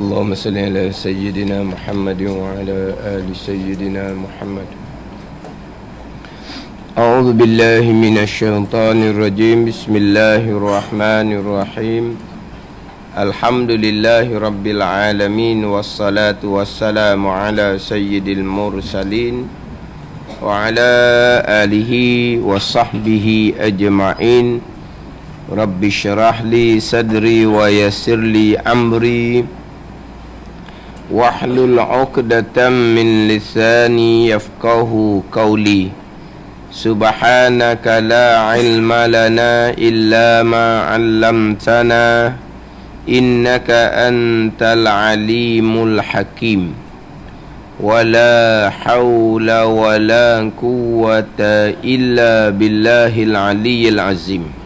اللهم صل على سيدنا محمد وعلى آل سيدنا محمد. أعوذ بالله من الشيطان الرجيم. بسم الله الرحمن الرحيم. الحمد لله رب العالمين، والصلاة والسلام على سيد المرسلين وعلى آله وصحبه أجمعين. رب اشرح لي صدري ويسر لي أمري واحلل عقدة من لساني يفقه قولي. سبحانك لا علم لنا إلا ما علمتنا إنك أنت العليم الحكيم. ولا حول ولا قوة إلا بالله العلي العظيم.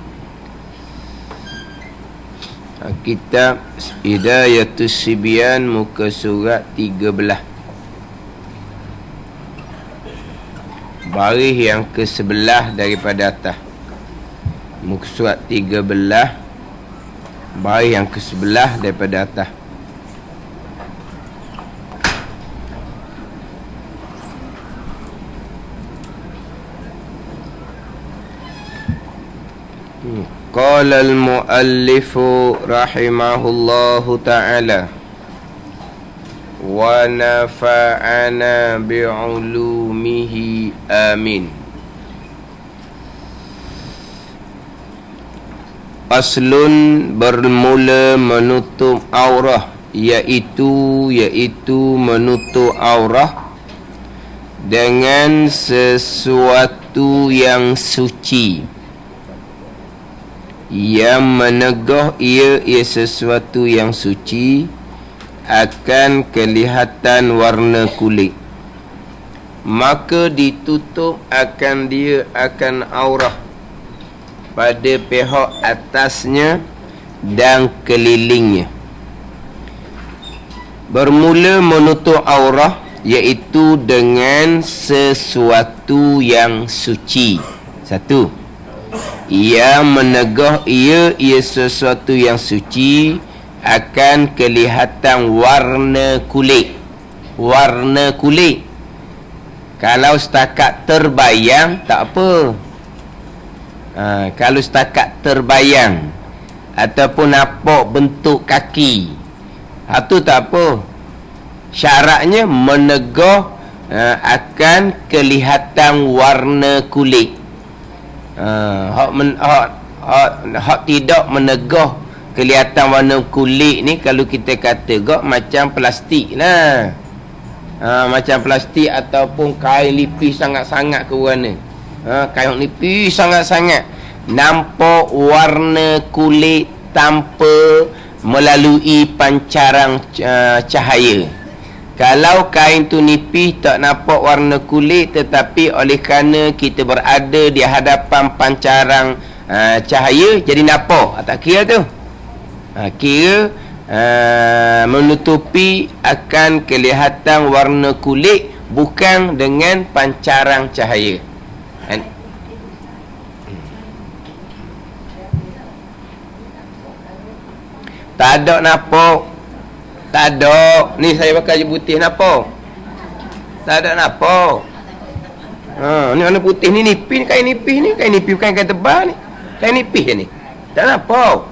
Kitab Hidayatus Sibyan, muka surat 13, baris yang ke-11 daripada atas. Muka surat 13, baris yang ke-11 daripada atas. Qala al-muallifu rahimahullahu ta'ala wa nafa'ana bi'ulumihi amin. Aslun, bermula menutup aurah, iaitu menutup aurah dengan sesuatu yang suci. Yang menegah ia sesuatu yang suci akan kelihatan warna kulit, maka ditutup akan dia akan aurah pada pihak atasnya dan kelilingnya. Bermula menutup aurah iaitu dengan sesuatu yang suci. Satu, yang menegah ia sesuatu yang suci akan kelihatan warna kulit. Warna kulit, kalau setakat terbayang tak apa. Kalau setakat terbayang ataupun nampak bentuk kaki, itu tak apa. Syaratnya menegah akan kelihatan warna kulit. Hak tidak menegah kelihatan warna kulit ni, kalau kita kata macam plastik lah. Macam plastik ataupun kain lipis sangat-sangat ke warna. Kain lipis sangat-sangat, nampak warna kulit tanpa melalui pancaran cahaya. Kalau kain tu nipis tak nampak warna kulit, tetapi oleh kerana kita berada di hadapan pancaran cahaya, jadi nampak. Tak kira tu. Kira menutupi akan kelihatan warna kulit, bukan dengan pancaran cahaya. Tak ada nampak. Tak ada. Ni saya pakai baju putih nampak? Tak ada nampak. Ni warna putih ni nipis, kain nipis ni. Kain nipis bukan kain tebal ni. Kain nipis ni. Tak nampak.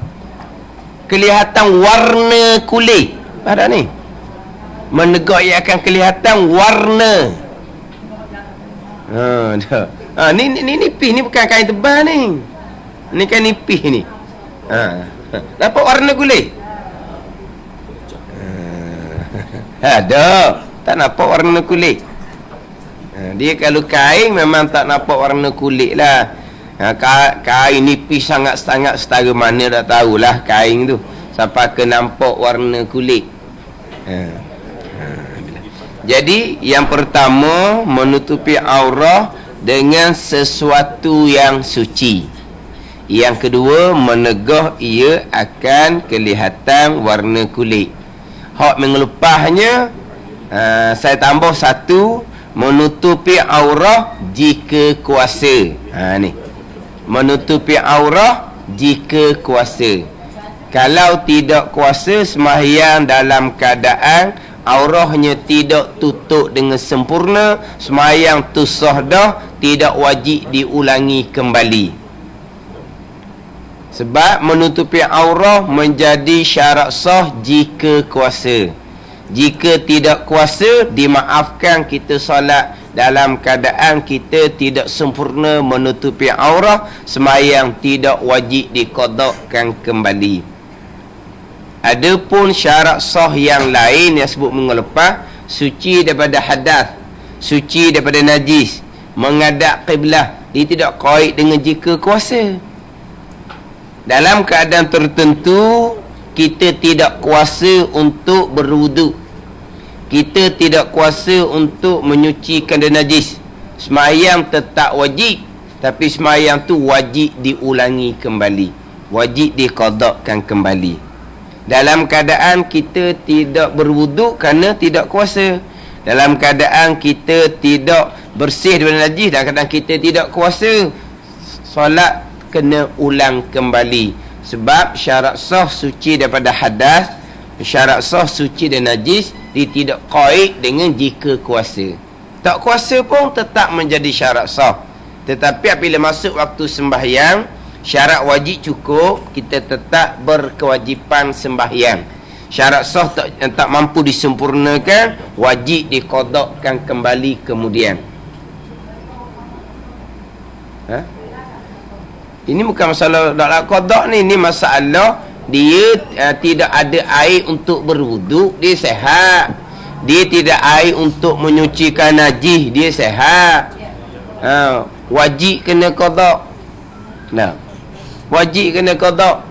Kelihatan warna kulit. Ada ni. Menegak ia akan kelihatan warna. Ni nipis ni, bukan kain tebal ni. Ni kain nipis ni. Nampak warna kulit? Ada. Tak nampak warna kulit. Dia kalau kain memang tak nampak warna kulit lah. Kain nipis sangat-sangat setara mana dah tahulah kain tu, sampai ke nampak warna kulit. Jadi yang pertama, menutupi aurah dengan sesuatu yang suci. Yang kedua, menegah ia akan kelihatan warna kulit. Hak mengelepasnya, saya tambah satu, menutupi aurah jika kuasa. Ni menutupi aurah jika kuasa. Kalau tidak kuasa sembahyang dalam keadaan aurahnya tidak tutup dengan sempurna, sembahyang tu sah dah, tidak wajib diulangi kembali. Sebab menutupi aurah menjadi syarat sah jika kuasa. Jika tidak kuasa, dimaafkan kita solat dalam keadaan kita tidak sempurna menutupi aurah, sembahyang tidak wajib diqadakkan kembali. Adapun syarat sah yang lain yang sebut minggu lepas, suci daripada hadas, suci daripada najis, menghadap qiblah, dia tidak kait dengan jika kuasa. Dalam keadaan tertentu kita tidak kuasa untuk berwuduk, kita tidak kuasa untuk menyucikan dan najis, sembahyang tetap wajib, tapi sembahyang tu wajib diulangi kembali, wajib diqadakkan kembali. Dalam keadaan kita tidak berwuduk kerana tidak kuasa, dalam keadaan kita tidak bersih daripada najis, dalam keadaan kita tidak kuasa, solat kena ulang kembali. Sebab syarat sah suci daripada hadas, syarat sah suci dan najis, dia tidak kait dengan jika kuasa. Tak kuasa pun tetap menjadi syarat sah. Tetapi apabila masuk waktu sembahyang, syarat wajib cukup, kita tetap berkewajipan sembahyang. Syarat sah tak mampu disempurnakan, wajib diqadakkan kembali kemudian. Ini bukan masalah dalam qadak ni, ini masalah dia tidak ada air untuk berwuduk, dia sihat. Dia tidak air untuk menyucikan najis, dia sihat. Wajib kena qadak. Nah, wajib kena qadak.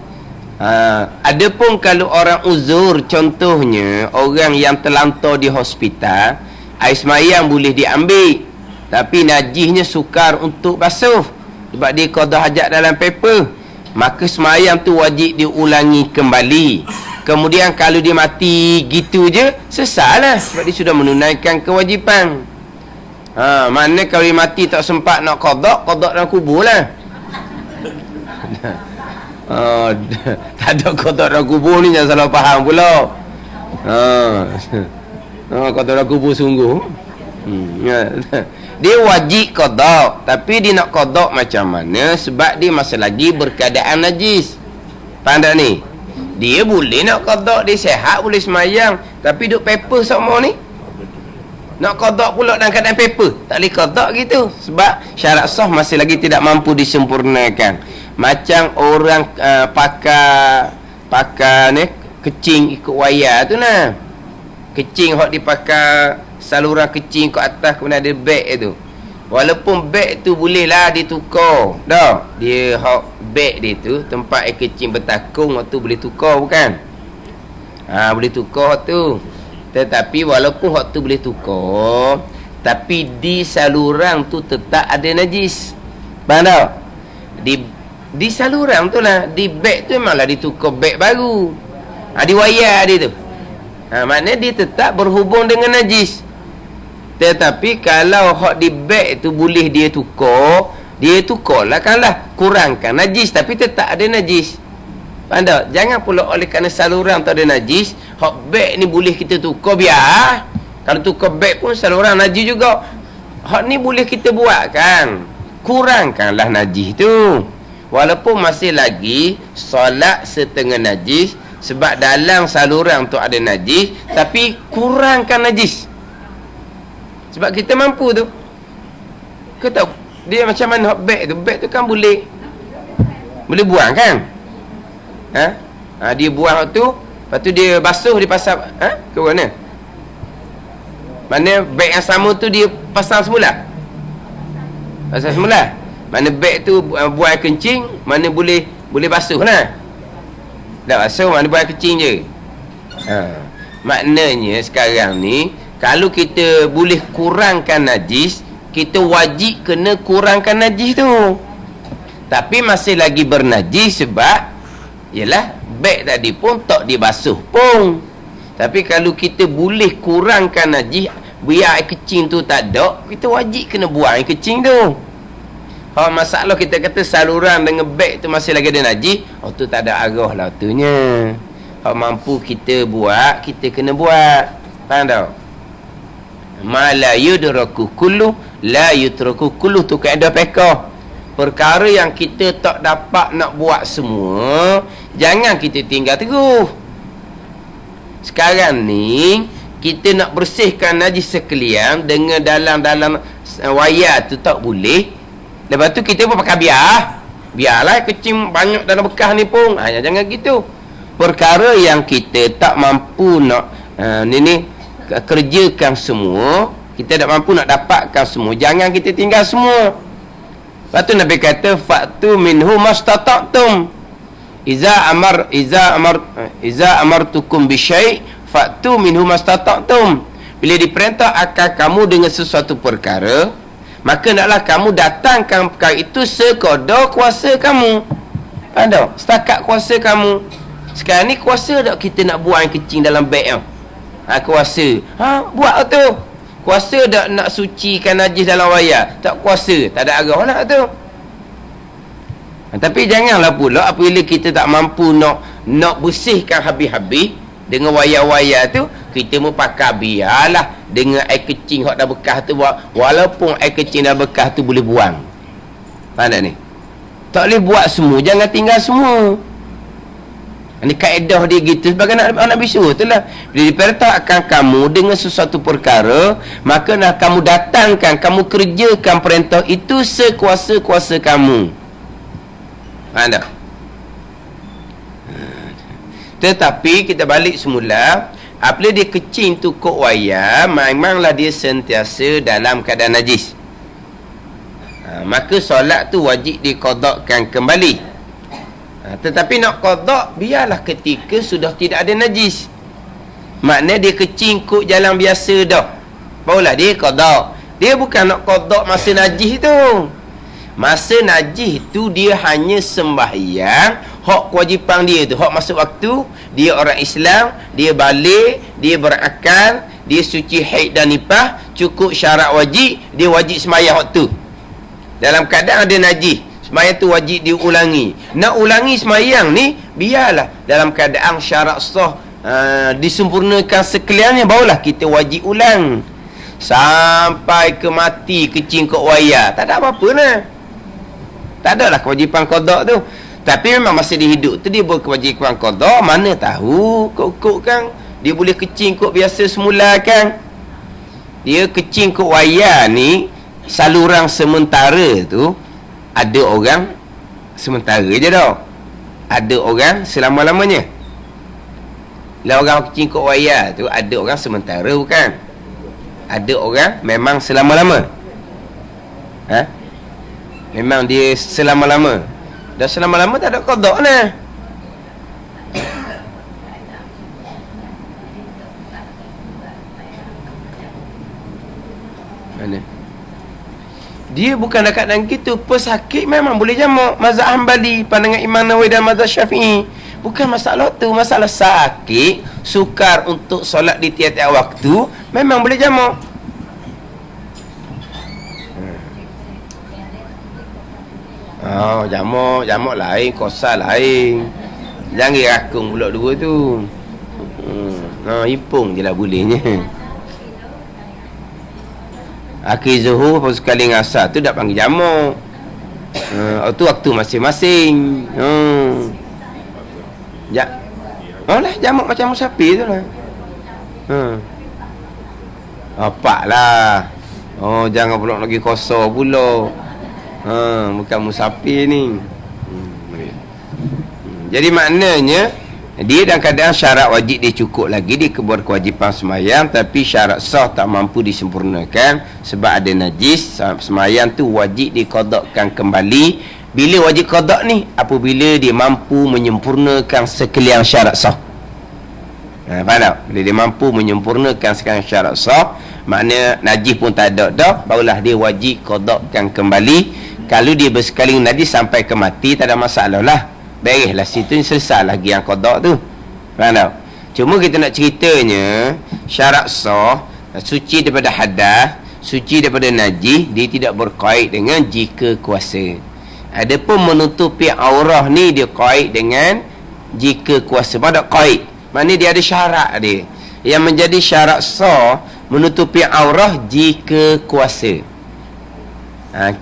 Adapun kalau orang uzur, contohnya orang yang terlantar di hospital, air sembahyang boleh diambil, tapi najisnya sukar untuk basuh sebab dia qada hajat dalam paper, maka sembahyang tu wajib diulangi kembali. Kemudian kalau dia mati gitu je, sesatlah sebab dia sudah menunaikan kewajipan. Mana kalau dia mati tak sempat nak qada dalam kubur lah. Tak ada qada dalam kubur ni, jangan salah faham pula. Qada dalam kubur sungguh. Dia wajib qada, tapi dia nak qada macam mana? Sebab dia masih lagi berkeadaan najis. Faham tak ni? Dia boleh nak qada, dia sihat, boleh semayang, tapi duk paper sama ni, nak qada pula dalam keadaan paper, tak boleh qada gitu. Sebab syarat sah masih lagi tidak mampu disempurnakan. Macam orang pakai ni kecing ikut wayar tu nah. Kecing hok dipakai saluran kecing kat atas, kemudian ada beg tu. Walaupun beg tu bolehlah ditukar dah, dia hok beg dia tu tempat air kecing bertakung, waktu boleh tukar bukan? Boleh tukar tu. Tetapi walaupun hok tu boleh tukar, tapi di saluran tu tetap ada najis. Faham tak? Di saluran tu lah, di beg tu memanglah ditukar beg baru. Di wayar dia tu. Maknanya dia tetap berhubung dengan najis. Tetapi kalau hak di beg tu boleh dia tukarlah kanlah, kurangkan najis tapi tetap ada najis. Faham tak? Jangan pula oleh kerana saluran tak ada najis, hak beg ni boleh kita tukar, biar. Kalau tukar beg pun saluran najis juga. Hak ni boleh kita buat kan, kurangkanlah najis tu. Walaupun masih lagi solat setengah najis, sebab dalam saluran tu ada najis, tapi kurangkan najis. Sebab kita mampu tu. Kau tahu dia macam mana beg tu? Beg tu kan boleh buang kan? Dia buang tu, lepas tu dia basuh, dia pasang ke mana? Mana beg yang sama tu dia pasang semula? Pasang semula. Mana beg tu buang kencing, mana boleh basuh lah. Dah basuh, mana buang kencing je. Maknanya sekarang ni, kalau kita boleh kurangkan najis, kita wajib kena kurangkan najis tu. Tapi masih lagi bernajis sebab yalah beg tadi pun tak dibasuh pun. Tapi kalau kita boleh kurangkan najis, biar air kecing tu tak ada, kita wajib kena buang air kecing tu. Masalah kita kata saluran dengan beg tu masih lagi ada najis, tu tak ada arah lah tunya. Mampu kita buat, kita kena buat. Faham tak? Ma la yudraku kullu la yutraku kullu, tu kaedah fiqh. Perkara yang kita tak dapat nak buat semua, jangan kita tinggal teguh. Sekarang ni kita nak bersihkan najis sekalian dengan dalam wayar tu tak boleh. Lepas tu kita pun pakai biarlah kecing banyak dalam bekas ni pun. Jangan gitu. Perkara yang kita tak mampu nak kerjakan semua, kita tak mampu nak dapatkan semua, jangan kita tinggal semua. Lepas tu Nabi kata fa'tu minhu mastata'tum. Iza amartukum bisyai' fa'tu minhu mastata'tum. Bila diperintah akan kamu dengan sesuatu perkara, maka hendaklah kamu datangkan perkara itu sekadar kuasa kamu. Faham tak? Setakat kuasa kamu. Sekarang ni kuasa tak kita nak buang yang kecil dalam beg tau? Kuasa. Buat tu. Kuasa tak nak sucikan najis dalam wayar? Tak kuasa. Tak ada arah lah tu. Tapi janganlah pula apabila kita tak mampu nak bersihkan habis-habis dengan wayar-wayar tu, kita mau pakai biarlah dengan air kecil hak dah bekas tu, walaupun air kecil dah bekas tu boleh buang. Faham tak ni? Tak boleh buat semua, jangan tinggal semua. Ini kaedah dia gitu sebagai Nabi suruh tu lah. Bila diperintahkan kamu dengan sesuatu perkara, maka nak kamu datangkan, kamu kerjakan perintah itu sekuasa-kuasa kamu. Faham tak? Tetapi kita balik semula, apabila dia kecing tu kok wayar, memanglah dia sentiasa dalam keadaan najis. Maka solat tu wajib diqadakkan kembali. Tetapi nak qada biarlah ketika sudah tidak ada najis. Maknanya dia kecing kok jalan biasa dah, barulah dia qada. Dia bukan nak qada masa najis tu. Masa najis tu dia hanya sembahyang hak kewajipan dia tu, hak masuk waktu, dia orang Islam, dia balik, dia berakal, dia suci haid dan nifas, cukup syarat wajib, dia wajib sembahyang waktu. Dalam keadaan ada najis, sembahyang tu wajib diulangi. Nak ulangi sembahyang ni, biarlah dalam keadaan syarat sah disempurnakan sekaliannya, barulah kita wajib ulang. Sampai ke mati kecing kok wayar, tak ada apa-apa lah. Tak adalah kewajipan qada tu. Tapi memang masa dia hidup tu dia berkewajipan qada, mana tahu kok kan dia boleh kecing kok biasa semula kan. Dia kecing kok wayar ni saluran sementara tu, ada orang sementara je dah, ada orang selama-lamanya. Lah orang kecing kok wayar tu ada orang sementara bukan? Ada orang memang selama-lama. Memang dia selama-lama. Dah selama-lama tak ada qada lah. Mana? Dia bukan dekat dan gitu. Pesakit memang boleh jamak. Mazhab Hanbali, pandangan Imam Nawawi dan mazhab Syafi'i. Bukan masalah tu. Masalah sakit, sukar untuk solat di tiap-tiap waktu, memang boleh jamak. Jamak lain, kosa lain. Jangan rakung pula dua tu. Ipung je lah bolehnya. Akhir zuhur lepas sekali ngasar tu dah panggil jamak. Tu waktu masing-masing. Lah jamak macam musafir tu lah. Apa lah. Jangan pula lagi kosong pula. Bukan musafir ni. Jadi maknanya dia dalam keadaan syarat wajib dia cukup lagi, dia kebuat kewajipan sembahyang, tapi syarat sah tak mampu disempurnakan sebab ada najis. Sembahyang tu wajib diqadakkan kembali. Bila wajib qada ni? Apabila dia mampu menyempurnakan sekalian syarat sah. Faham tak? Bila dia mampu menyempurnakan sekalian syarat sah, maknanya najis pun tak ada dah, barulah dia wajib qadakkan kembali. Kalau dia bersekali najis sampai ke mati, tak ada masalah lah. Bereslah situ, selesai lagi yang qada tu. Faham tak? Cuma kita nak ceritanya syarat sah, suci daripada hadas, suci daripada najis, dia tidak berkait dengan jika kuasa. Adapun menutupi aurah ni dia kait dengan jika kuasa. Pada kait, maknanya dia ada syarat dia. Yang menjadi syarat sah menutupi aurah jika kuasa.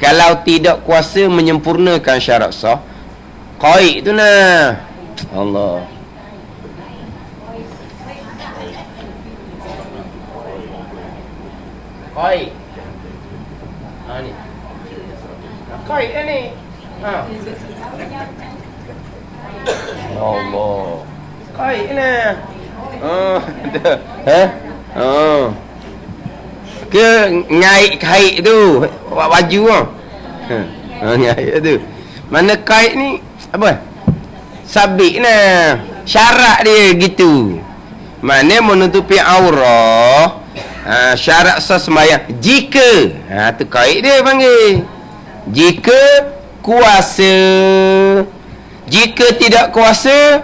Kalau tidak kuasa menyempurnakan syarat sah, kait tu lah. Allah. Kait. Ni. Kait dah ni. Allah. Kait lah. Ke ngait kait tu buat baju ngait tu. Mana kait ni apa? Sabit lah. Syarat dia gitu. Mana menutupi aurah, syarat sah sembahyang jika tu kait dia panggil. Jika kuasa. Jika tidak kuasa,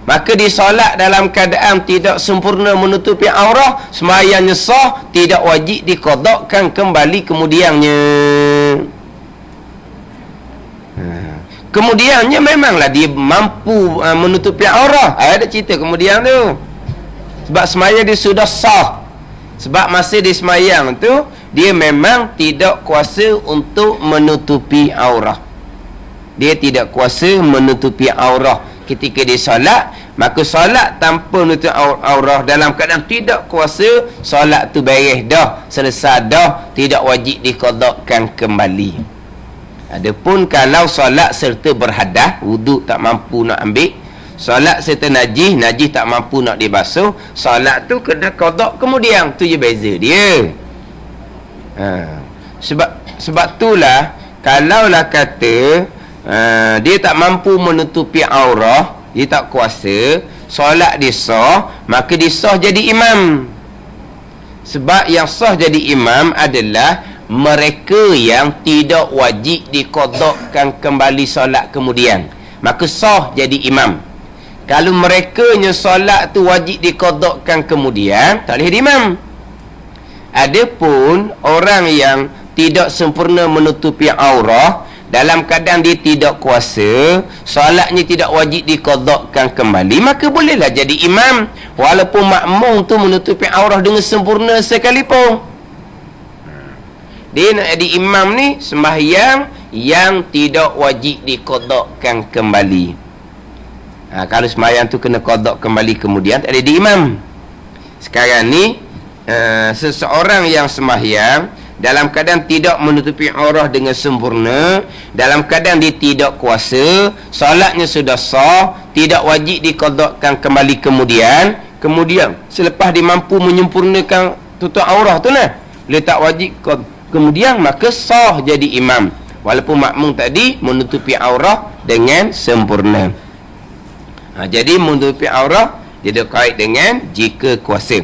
maka disolat dalam keadaan tidak sempurna menutupi aurah, sembahyangnya sah, tidak wajib diqadakkan kembali kemudiannya. Kemudiannya memanglah dia mampu menutupi aurah. Ada cerita kemudian tu. Sebab sembahyang dia sudah sah. Sebab masa dia sembahyang tu, dia memang tidak kuasa untuk menutupi aurah. Dia tidak kuasa menutupi aurah ketika dia solat. Maka solat tanpa menutup aurah dalam keadaan tidak kuasa, solat tu beres dah, selesai dah, tidak wajib diqadakkan kembali. Adapun kalau solat serta berhadas, wuduk tak mampu nak ambil, solat serta najis, najis tak mampu nak dibasuh, solat tu kena qadak kemudian. Tu je beza dia. Sebab itulah kalaulah kata dia tak mampu menutupi aurah, dia tak kuasa, solat dia sah, maka dia sah jadi imam. Sebab yang sah jadi imam adalah mereka yang tidak wajib diqadakkan kembali solat kemudian, maka sah jadi imam. Kalau merekanya solat tu wajib diqadakkan kemudian, tak boleh jadi imam. Adapun orang yang tidak sempurna menutupi aurah, dalam keadaan dia tidak kuasa, solatnya tidak wajib diqadakkan kembali, maka bolehlah jadi imam walaupun makmum tu menutupi aurah dengan sempurna sekalipun. Dia nak jadi imam ni sembahyang yang tidak wajib diqadakkan kembali. Kalau sembahyang tu kena qadak kembali kemudian, tak ada jadi imam. Sekarang ni seseorang yang sembahyang dalam keadaan tidak menutupi aurah dengan sempurna, dalam keadaan dia tidak kuasa, solatnya sudah sah, tidak wajib diqadakkan kembali kemudian selepas dia mampu menyempurnakan tutup aurah tu lah, dia tak wajib kemudian, maka sah jadi imam walaupun makmum tadi menutupi aurah dengan sempurna. Jadi menutupi aurah dia ada kait dengan jika kuasa.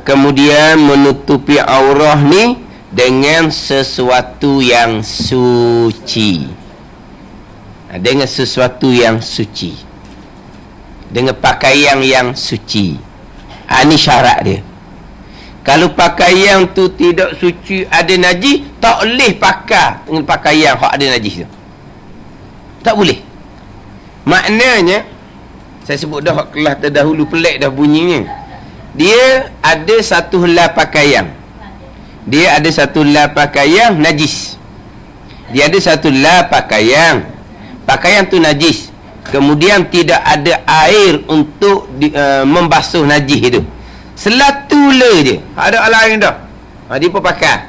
Kemudian menutupi aurah ni dengan sesuatu yang suci. Dengan sesuatu yang suci, dengan pakaian yang suci. Ini syarat dia. Kalau pakaian tu tidak suci, ada najis, tak boleh pakai dengan pakaian yang ada najis tu. Tak boleh. Maknanya, saya sebut dah kelas terdahulu, pelik dah bunyinya. Dia ada satu helai pakaian. Dia ada satu helai pakaian najis. Dia ada satu helai pakaian. Pakaian tu najis. Kemudian tidak ada air untuk membasuh najis itu. Selatula je. Ada lain dah. Dia pun pakai.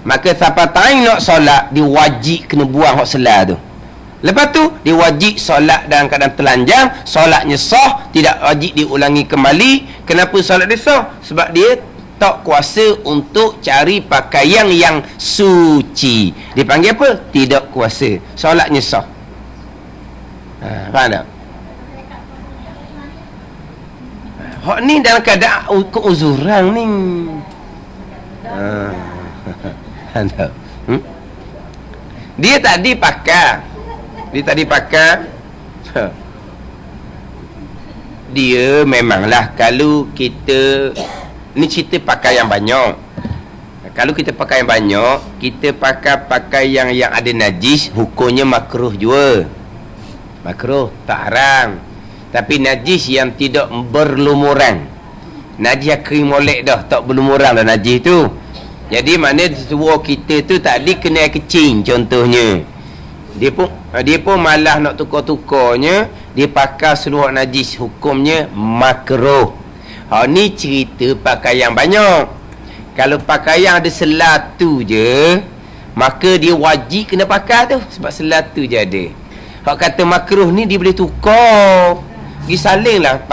Maka siapa time nak solat, dia wajib kena buang hak selat tu. Lepas tu dia wajib solat dalam keadaan telanjang, solatnya sah, tidak wajib diulangi kembali. Kenapa solat dia sah? Sebab dia tak kuasa untuk cari pakaian yang suci. Dipanggil apa? Tidak kuasa. Solatnya sah. Faham tak? Hak ni dalam keadaan keuzuran ni. Dia tadi pakai. Dia memanglah kalau kita ni cerita pakai yang banyak. Kalau kita pakai yang banyak, kita pakai yang ada najis, hukumnya makruh juga. Makruh, tak haram. Tapi najis yang tidak berlumuran. Najis yang kering molek dah, tak berlumuran dah najis tu. Jadi maknanya seluruh kita tu tadi kena air kecing contohnya. Dia pun malah nak tukar-tukarnya, dia pakai seluruh najis, hukumnya makruh. Ni cerita pakai yang banyak. Kalau pakaian ada selatu je, maka dia wajib kena pakai tu, sebab selatu je ada. Hak kata makruh ni dia boleh tukar, pergi salinglah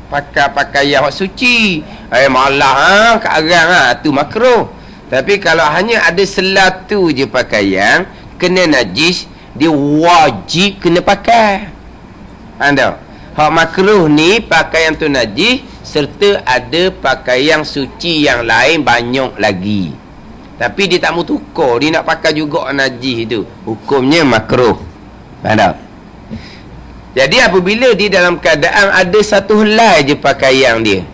pakai pakaian hak suci. Malah kat arang tu makruh. Tapi kalau hanya ada selatu je pakaian kena najis, dia wajib kena pakai. Anda hak makruh ni pakaian tu najis, serta ada pakaian suci yang lain banyak lagi. Tapi dia tak mau tukar, dia nak pakai juga najis tu, hukumnya makruh. Faham tak? Jadi apabila dia dalam keadaan ada satu helai je pakaian dia,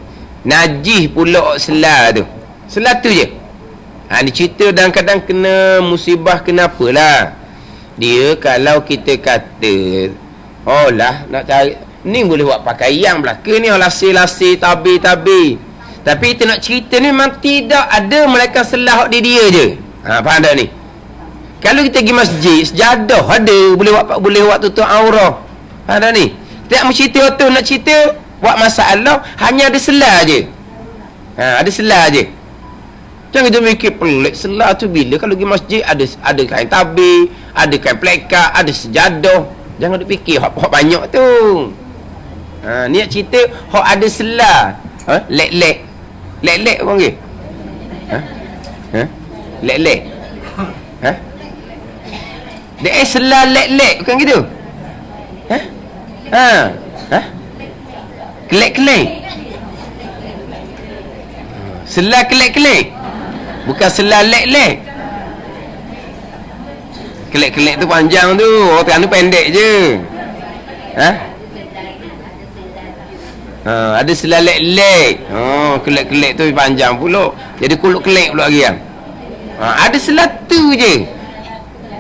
najis pula selai tu, selai tu je. Dia cerita kadang-kadang kena musibah, kenapa lah. Dia kalau kita kata, oh lah nak cari ni boleh buat pakaian belaka ni, lasir-lasir, tabir-tabir. Tapi kita nak cerita ni memang tidak ada melainkan selah dia je. Faham tak ni? Kalau kita pergi masjid, sejadah ada, boleh buat tutup aurah. Faham tak ni? Tak mau cerita tu, nak cerita buat masalah, hanya ada selah je. Ada selah je. Jangan kita fikir pelik, selah tu bila kalau pergi masjid ada kain tabir, ada kain plekat, ada sejadah. Jangan duk fikir hak banyak tu. Ni nak cerita hak ada selah. Lek-lek. Lek-lek apa panggil? Lek-lek. Dia selah lek-lek bukan gitu? Kelek-kelek. Selah kelek-kelek. Bukan selah lek-lek. Kelek-kelek tu panjang tu, orang tu pendek je. Ada selah lek-lek. Kelek-kelek tu panjang pula, jadi kuluk kelek pula lagi kan. Ada selah tu je.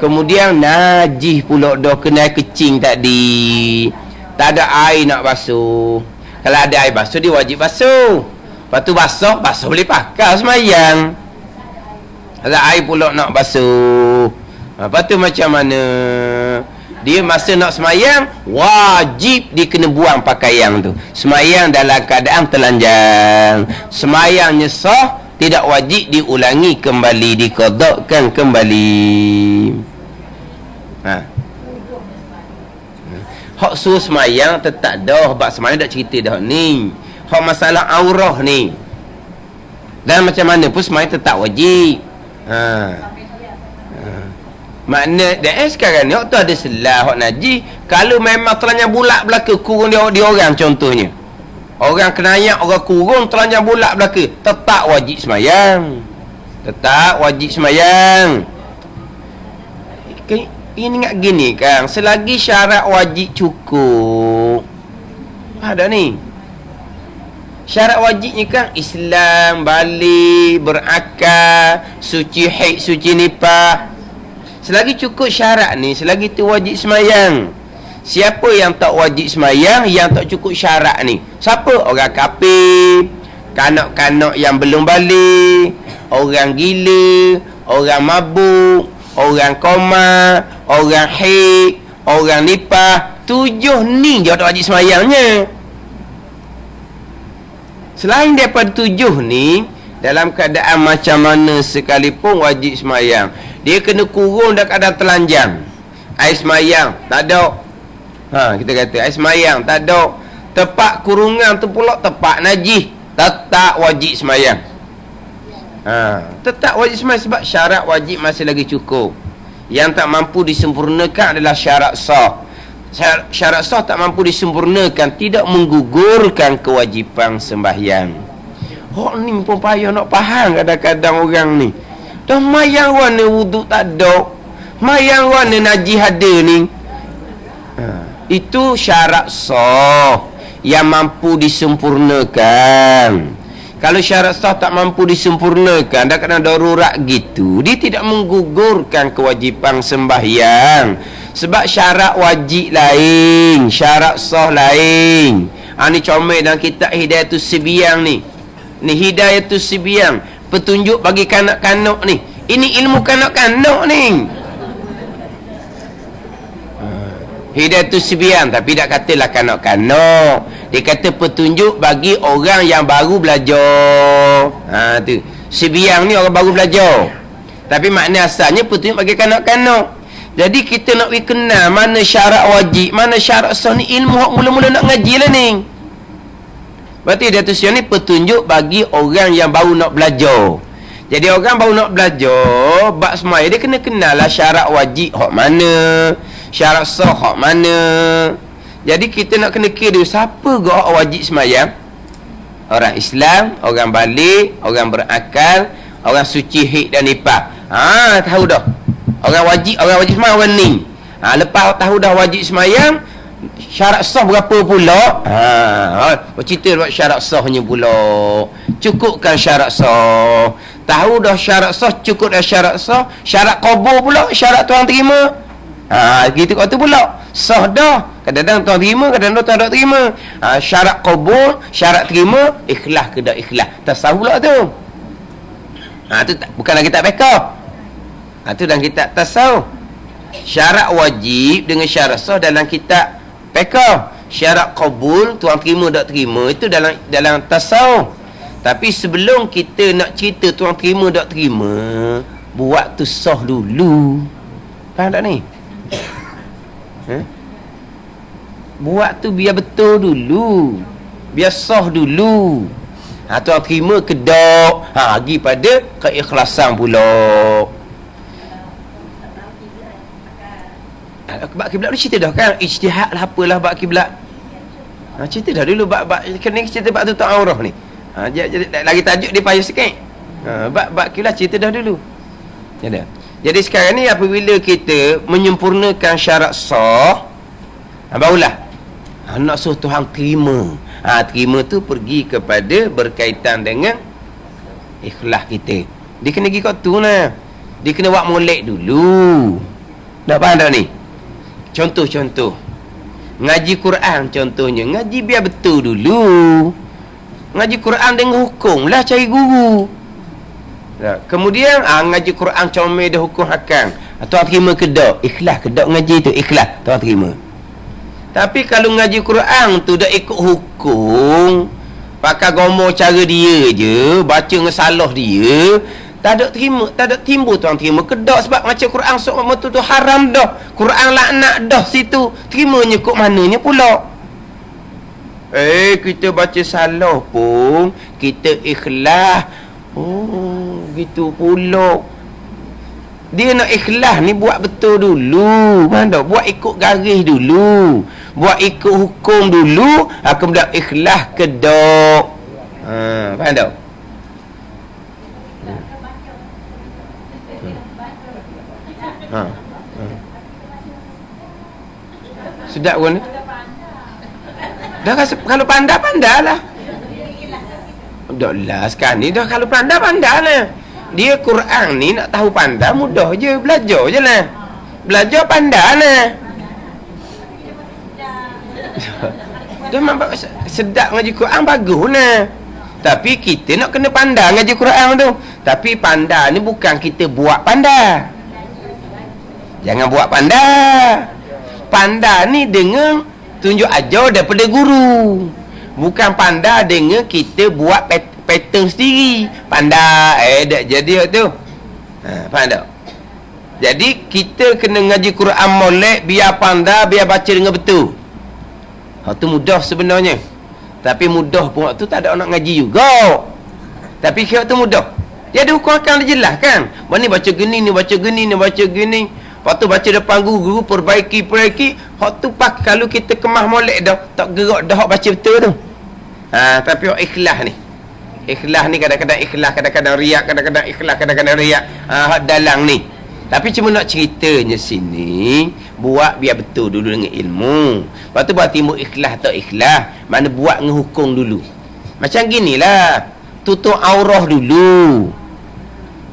Kemudian najis pula dah, kena air kecing tadi, tak ada air nak basuh. Kalau ada air basuh, dia wajib basuh. Lepas tu basuh boleh pakai semayang. Ada air pula nak basuh. Lepas tu macam mana? Dia masa nak semayang, wajib dia kena buang pakaian tu. Semayang dalam keadaan telanjang. Semayangnya sah, tidak wajib diulangi kembali, diqadakkan kembali. Hak suruh semayang tetap dah, sebab semayang dah cerita dah ni. Hak masalah aurah ni, dan macam mana pun semayang tetap wajib. Makna sekarang ni tu ada selah hak najis. Kalau memang telanjang bulat belaka, kurung dia orang contohnya, orang kenayak, orang kurung telanjang bulat belaka, tetap wajib semayang. Tetap wajib semayang. Ini ingat gini kan, selagi syarat wajib cukup, ada ni syarat wajibnya kan Islam, balik, berakal, suci haid, suci nifas. Selagi cukup syarat ni, selagi tu wajib semayang. Siapa yang tak wajib semayang, yang tak cukup syarat ni? Siapa? Orang kafir, kanak-kanak yang belum balik, orang gila, orang mabuk, orang koma, orang haid, orang nifas. 7 ni je tak wajib semayangnya. Selain daripada 7 ni, dalam keadaan macam mana sekalipun wajib semayang, dia kena kurung dalam keadaan telanjang. Air semayang tak ada. Kita kata air semayang tak ada, tempat kurungan tu pula tempat najis, tetap wajib semayang. Tetap wajib semayang, sebab syarat wajib masih lagi cukup. Yang tak mampu disempurnakan adalah syarat sah. Syarat sah tak mampu disempurnakan, tidak menggugurkan kewajipan sembahyang. Ni pun payah nak faham kadang-kadang orang ni. Dah mayang warna wuduk tak ada, mayang warna najis ada ni. Itu syarat sah yang mampu disempurnakan. Kalau syarat sah tak mampu disempurnakan, dan kena darurat gitu, dia tidak menggugurkan kewajipan sembahyang. Sebab syarat wajib lain, syarat sah lain. Ni comel dalam kitab Hidayatus Sibyang ni. Ni Hidayatus Sibyang, petunjuk bagi kanak-kanak ni. Ini ilmu kanak-kanak ni. Hidayatus Sibyang, tapi tak katalah kanak-kanak. Dia kata petunjuk bagi orang yang baru belajar. Tu. Sibyang ni orang baru belajar. Tapi makna asalnya petunjuk bagi kanak-kanak. Jadi kita nak kenal mana syarat wajib, mana syarat sah ni, ilmu hak mula-mula nak ngaji lah ni. Berarti Hidayatus Sibyang ni petunjuk bagi orang yang baru nak belajar. Jadi orang baru nak belajar bab semaya, dia kena kenal lah syarat wajib hak mana, syarat sah hak mana. Jadi kita nak kena kira dulu, siapa ke hak wajib semayang? Orang Islam, orang balik, orang berakal, orang suci haid dan nifas. Tahu dah. Orang wajib semayang orang ni. Lepas tahu dah wajib semayang, syarat sah berapa pula? Cerita buat syarat sahnya pula. Cukupkan syarat sah. Tahu dah syarat sah, cukup dah syarat sah. Syarat qabul pula, syarat tuan terima. Gitu kat tu pula. Sah dah. Kadang-kadang tuan terima, kadang-kadang tuan tak terima. Syarat qabul, syarat terima, ikhlas ke tak ikhlas. Tasawuf pula tu. Tu bukan dalam kitab fiqh. Tu dalam kitab tasawuf. Syarat wajib dengan syarat sah dalam kitab fiqh. Syarat qabul, tuan terima tak terima, itu dalam tasawuf. Tapi sebelum kita nak cerita tuan terima tak terima, buat tu sah dulu. Faham tak ni? Buat tu biar betul dulu, biar sah dulu. Tuan terima ke tak, lagi pada keikhlasan pula. Bab kiblat ni cerita dah kan, ijtihad lah apalah bab kiblat. Cerita dah dulu bab kena cerita bab tu ta'aruf ni. Lagi tajuk dia payah sikit. Bab kiblat cerita dah dulu. Jadi sekarang ni apabila kita menyempurnakan syarat sah, barulah nak suruh Tuhan terima. Terima tu pergi kepada berkaitan dengan ikhlas kita. Dia kena pergi kat tu lah. Dia kena buat molek dulu. Dah faham tak ni? Contoh-contoh ngaji Quran contohnya, ngaji biar betul dulu. Ngaji Quran dengan hukum lah, cari guru. Kemudian ngaji Quran comel dah hukum hakam. Tuan terima ke tak? Ikhlas ke tak ngaji tu? Ikhlas, tuan terima. Tapi kalau ngaji Quran tu dah ikut hukum, pakai gomo cara dia je, baca dengan salah dia, tak ada terima, tak ada timbul tuan terima ke tak? Sebab macam Quran sok tu haram dah, Quran laknat dah situ, terimanya kok mananya pula? Kita baca salah pun kita ikhlas. Gitu pula. Dia nak ikhlas ni buat betul dulu. Mana buat ikut garis dulu, buat ikut hukum dulu, kemudian ikhlas ke tak. Faham tak? Sedap pun ni. Dah kalau pandai lah. Dah lah sekarang ni dah kalau pandai lah. Dia Quran ni nak tahu pandai mudah je, belajar je lah. Belajar pandai lah. Dia memang sedap ngaji Quran bagus lah. Tapi kita nak kena pandai ngaji Quran tu. Tapi pandai ni bukan kita buat pandai. Jangan buat pandai. Pandai ni dengan tunjuk ajar daripada guru. Bukan pandai dengan kita buat pattern sendiri. Pandai dah jadi tu. Faham tak? Jadi kita kena ngaji Quran molek, biar pandai, biar baca dengan betul. Tu mudah sebenarnya. Tapi mudah pun waktu tak ada orang nak ngaji juga. Tapi kira tu mudah. Dia ada hukum akan jelas kan. Ni baca gini, ni baca gini, ni baca gini. Lepas tu baca depan guru, perbaiki. Hak tu kalau kita kemah molek dah, tak gerak dah hak baca betul tu. Tapi hak ikhlas ni. Ikhlas ni kadang-kadang ikhlas, kadang-kadang riak, kadang-kadang ikhlas, kadang-kadang riak. Hak dalang ni. Tapi cuma nak ceritanya sini, buat biar betul dulu dengan ilmu. Lepas tu buat timbul ikhlas tak ikhlas, mana buat dengan hukum dulu. Macam ginilah. tutup aurah dulu.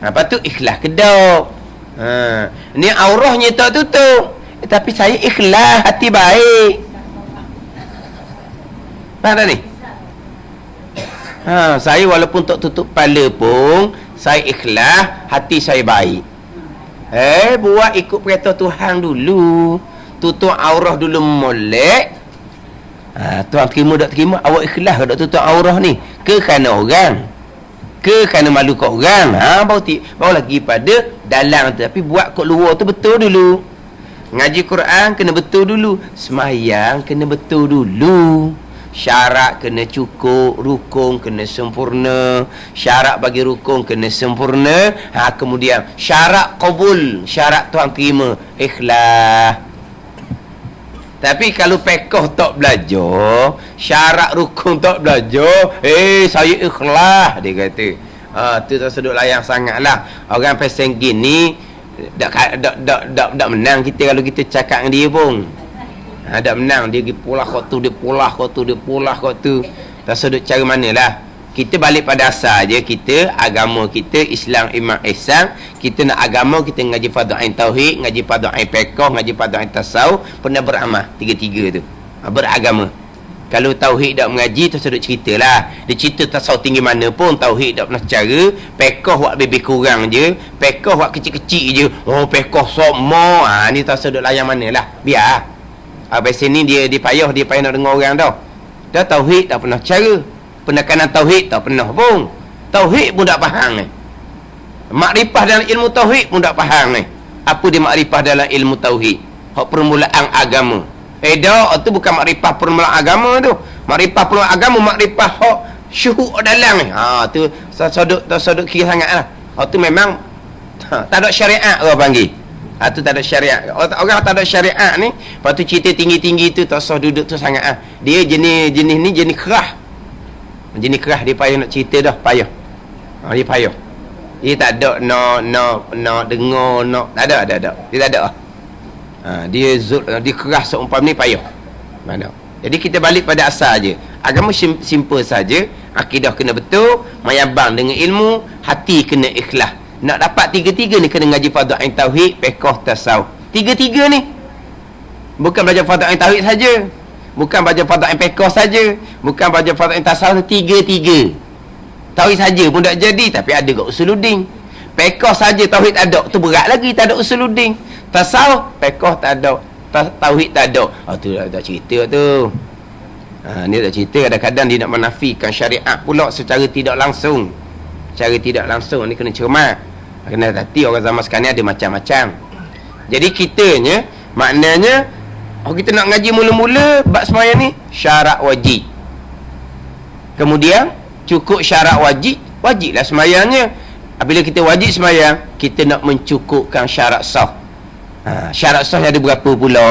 Lepas tu ikhlas kedok. Ni aurahnya tak tutup. Tapi saya ikhlas, hati baik. Faham tak ni? Saya walaupun tak tutup kepala pun, saya ikhlas, hati saya baik. Buat ikut perintah Tuhan dulu. Tutup aurah dulu molek. Tuan terima tak terima, awak ikhlas ke tak tutup aurah ni? Ke kerana orang? Ke kerana malu kat orang? Baru lagi pada dalam tu. Tapi buat kat luar tu betul dulu. Ngaji Quran kena betul dulu. Semayang kena betul dulu. Syarat kena cukup, rukun kena sempurna. Syarat bagi rukun kena sempurna. Kemudian syarat qabul, syarat Tuhan terima, ikhlas. Tapi kalau pekoh tak belajar, syarat rukun tak belajar, saya ikhlas, dia kata. Tu tak sedut layang sangatlah. Orang pesen gini tak menang kita kalau kita cakap dengan dia pun. Tak menang, dia pergi pulah kot tu, dia pulah kot tu, dia pulah kot tu. Tak sedut cara manalah. Kita balik pada asal je. Kita, agama kita, Islam, iman, ihsan. Kita nak agama, kita ngaji fardu ain tauhid, ngaji fardu ain fiqh, ngaji fardu ain tasawuf, pernah beramal, tiga-tiga tu. Beragama. Kalau tauhid tak mengaji, tu sedut ceritalah. Dia cerita tasawuf tinggi mana pun, tauhid tak pernah cara. Fiqh buat lebih kurang je, fiqh buat kecil-kecil je. Fiqh semua. Ni tak sedut layan manalah. Biar. Habis sini dia payah nak dengar orang dah. Dah tauhid tak pernah cara. Penekanan tauhid tak pernah pun. Tauhid pun tak faham ni. Makrifah dalam ilmu tauhid pun tak faham ni. Apa dia makrifah dalam ilmu tauhid? Hak permulaan agama. Dah, tu bukan makrifah permulaan agama tu. Makrifah permulaan agama, makrifah hak syuhud dalam ni. Tu sodok kira sangatlah. Tu memang tak ada syariat orang panggil. Tu tak ada syariat. Orang tak ada syariat ni, lepas tu cerita tinggi-tinggi tu tak sah duduk tu sangat. Dia jenis ni jenis kerah. Jenis kerah, dia payah nak cerita dah, payah. Dia payah. Dia tak ada nak dengar, tak ada. Dia tak ada. Dia kerah seumpam ni payah. Mana? Jadi kita balik pada asal je. Agama simple saja. Akidah kena betul, mayabang dengan ilmu, hati kena ikhlas. Nak dapat tiga-tiga ni kena ngaji fardu ain tauhid, fiqh, tasawuf. Tiga-tiga ni. Bukan belajar fardu ain tauhid saja. Bukan belajar fardu ain fiqh saja. Bukan belajar fardu ain tasawuf, tiga-tiga. Tauhid saja pun tak jadi, tapi ada kat usuluddin. Fiqh saja tauhid tak ada, tu berat lagi, tak ada usuluddin. Tasawuf, fiqh tak ada, tauhid tak ada. Tu tak cerita tu. Ni tak cerita, kadang-kadang dia nak menafikan syariat pula secara tidak langsung. Cara tidak langsung ni kena cermat. Kena hati orang zaman sekarang ni ada macam-macam. Jadi kitanya, maknanya kita nak ngaji mula-mula bab sembahyang ni syarat wajib. Kemudian cukup syarat wajib, wajiblah sembahyangnya. Apabila kita wajib sembahyang, kita nak mencukupkan syarat sah. Syarat sah ada berapa pula?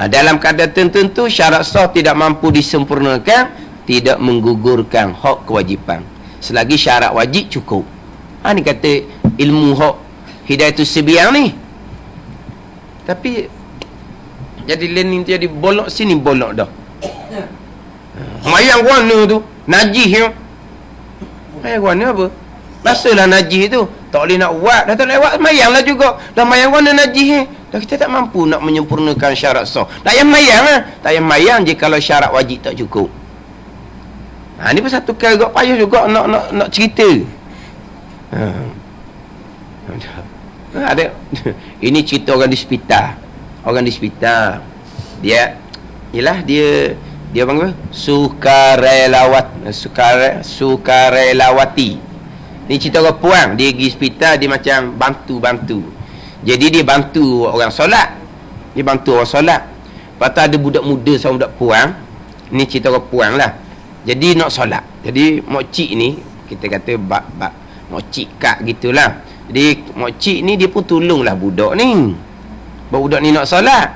Dalam keadaan tertentu syarat sah tidak mampu disempurnakan, tidak menggugurkan hak kewajipan. Selagi syarat wajib cukup. Ni kata ilmu hak Hidayatus Sibiyan ni. Tapi jadi learning jadi bolok sini bolok dah. Mayang warna tu najis ya. Mayang warna apa? Rasalah najis tu. Tak boleh nak buat. Dah tak boleh buat, mayanglah juga. Dah mayang warna najis dah kita tak mampu nak menyempurnakan syarat sah. Tak payah mayang tak payah mayang je kalau syarat wajib tak cukup. Ni pun satu kali agak payah juga nak cerita. Ada ini cerita orang di hospital. Orang di hospital. Dia panggil sukarelawati. Ni cerita orang puang, dia pergi hospital, dia macam bantu. Jadi dia bantu orang solat. Lepas tu ada budak muda sama budak puang. Ni cerita orang puang lah. Jadi nak solat. Jadi mokcik ni, kita kata mokcik kak gitulah. Jadi mokcik ni dia pun tolonglah budak ni. Budak ni nak solat.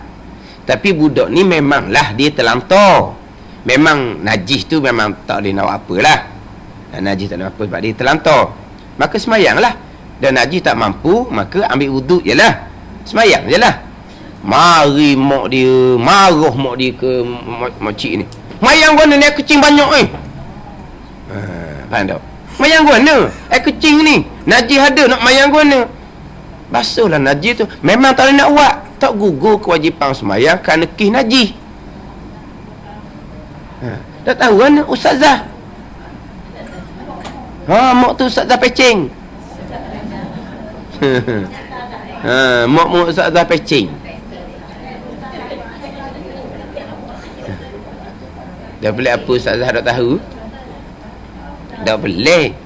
Tapi budak ni memanglah dia terlantar. Memang najis tu memang tak boleh nak apalah. Najis tak nak apa sebab dia terlantar. Maka semayanglah. Dan najis tak mampu, maka ambil wuduk je lah. Semayang je lah. Mari marah mak dia ke mokcik ni. Mayang guna ni kecing banyak ni. Faham tak? Mayang guna. Kucing ni. Najis ada nak mayang guna. Basuhlah najis tu. Memang tak boleh nak buat. Tak gugur kewajipan semayang kerana kis najis. Dah tahu kan ustazah? Mak tu ustazah pecing. Mak ustazah pecing. Dah pelik apa ustazah tak tahu? Dah pelik.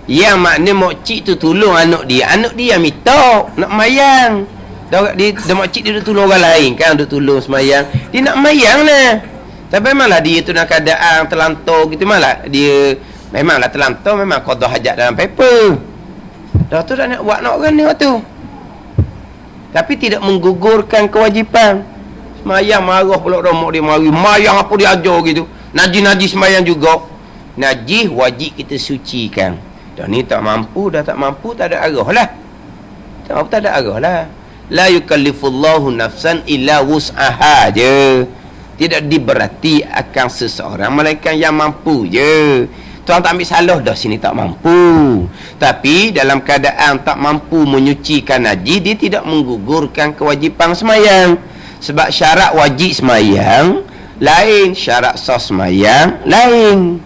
Yang makna mokcik tu tolong anak dia yang minta nak mayang. Dia mokcik dia duk tolong orang lain kan, duk tolong semayang. Dia nak mayang lah. Tapi memanglah dia tu nak keadaan terlantar gitu, memanglah terlantar, memang qada hajat dalam paper. Dah tu dah nak buat nak orang ni waktu. Tapi tidak menggugurkan kewajipan. Semayang marah pula mak dia mari. Mayang apa dia ajar gitu. Najis-najis semayang juga. Najis wajib kita sucikan. Dah ni tak mampu, tak ada arah lah. Tak ada arah lah. La yukallifullahu nafsan illa wus'aha je. Tidak diberati akan seseorang melainkan yang mampu je. Tuan tak ambil salah dah sini tak mampu. Tapi dalam keadaan tak mampu menyucikan najis, dia tidak menggugurkan kewajipan semayang. Sebab syarat wajib semayang lain, syarat sah semayang lain.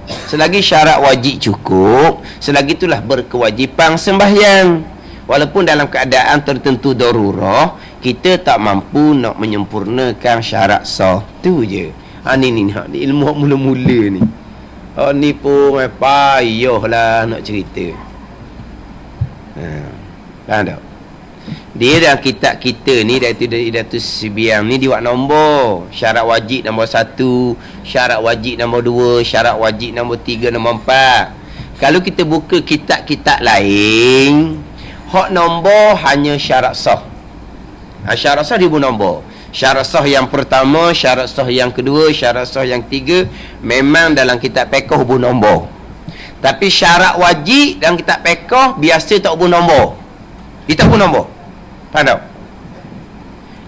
Selagi syarat wajib cukup, selagi itulah berkewajipan sembahyang. Walaupun dalam keadaan tertentu darurah, kita tak mampu nak menyempurnakan syarat sah. Tu je. Ni ilmu mula-mula ni. Ni pun payah lah nak cerita. Faham tak? Dia dalam kitab kita ni, Datuk Sibiang ni, dia buat nombor. Syarat wajib nombor 1, syarat wajib nombor 2, syarat wajib nombor 3, nombor 4. Kalau kita buka kitab-kitab lain, hak nombor hanya syarat sah. Syarat sah dia pun nombor. Syarat sah yang pertama, syarat sah yang kedua, syarat sah yang ketiga, memang dalam kitab fiqh pun nombor. Tapi syarat wajib dalam kitab fiqh biasa tak pun nombor. Dia tak pun nombor. Faham tak?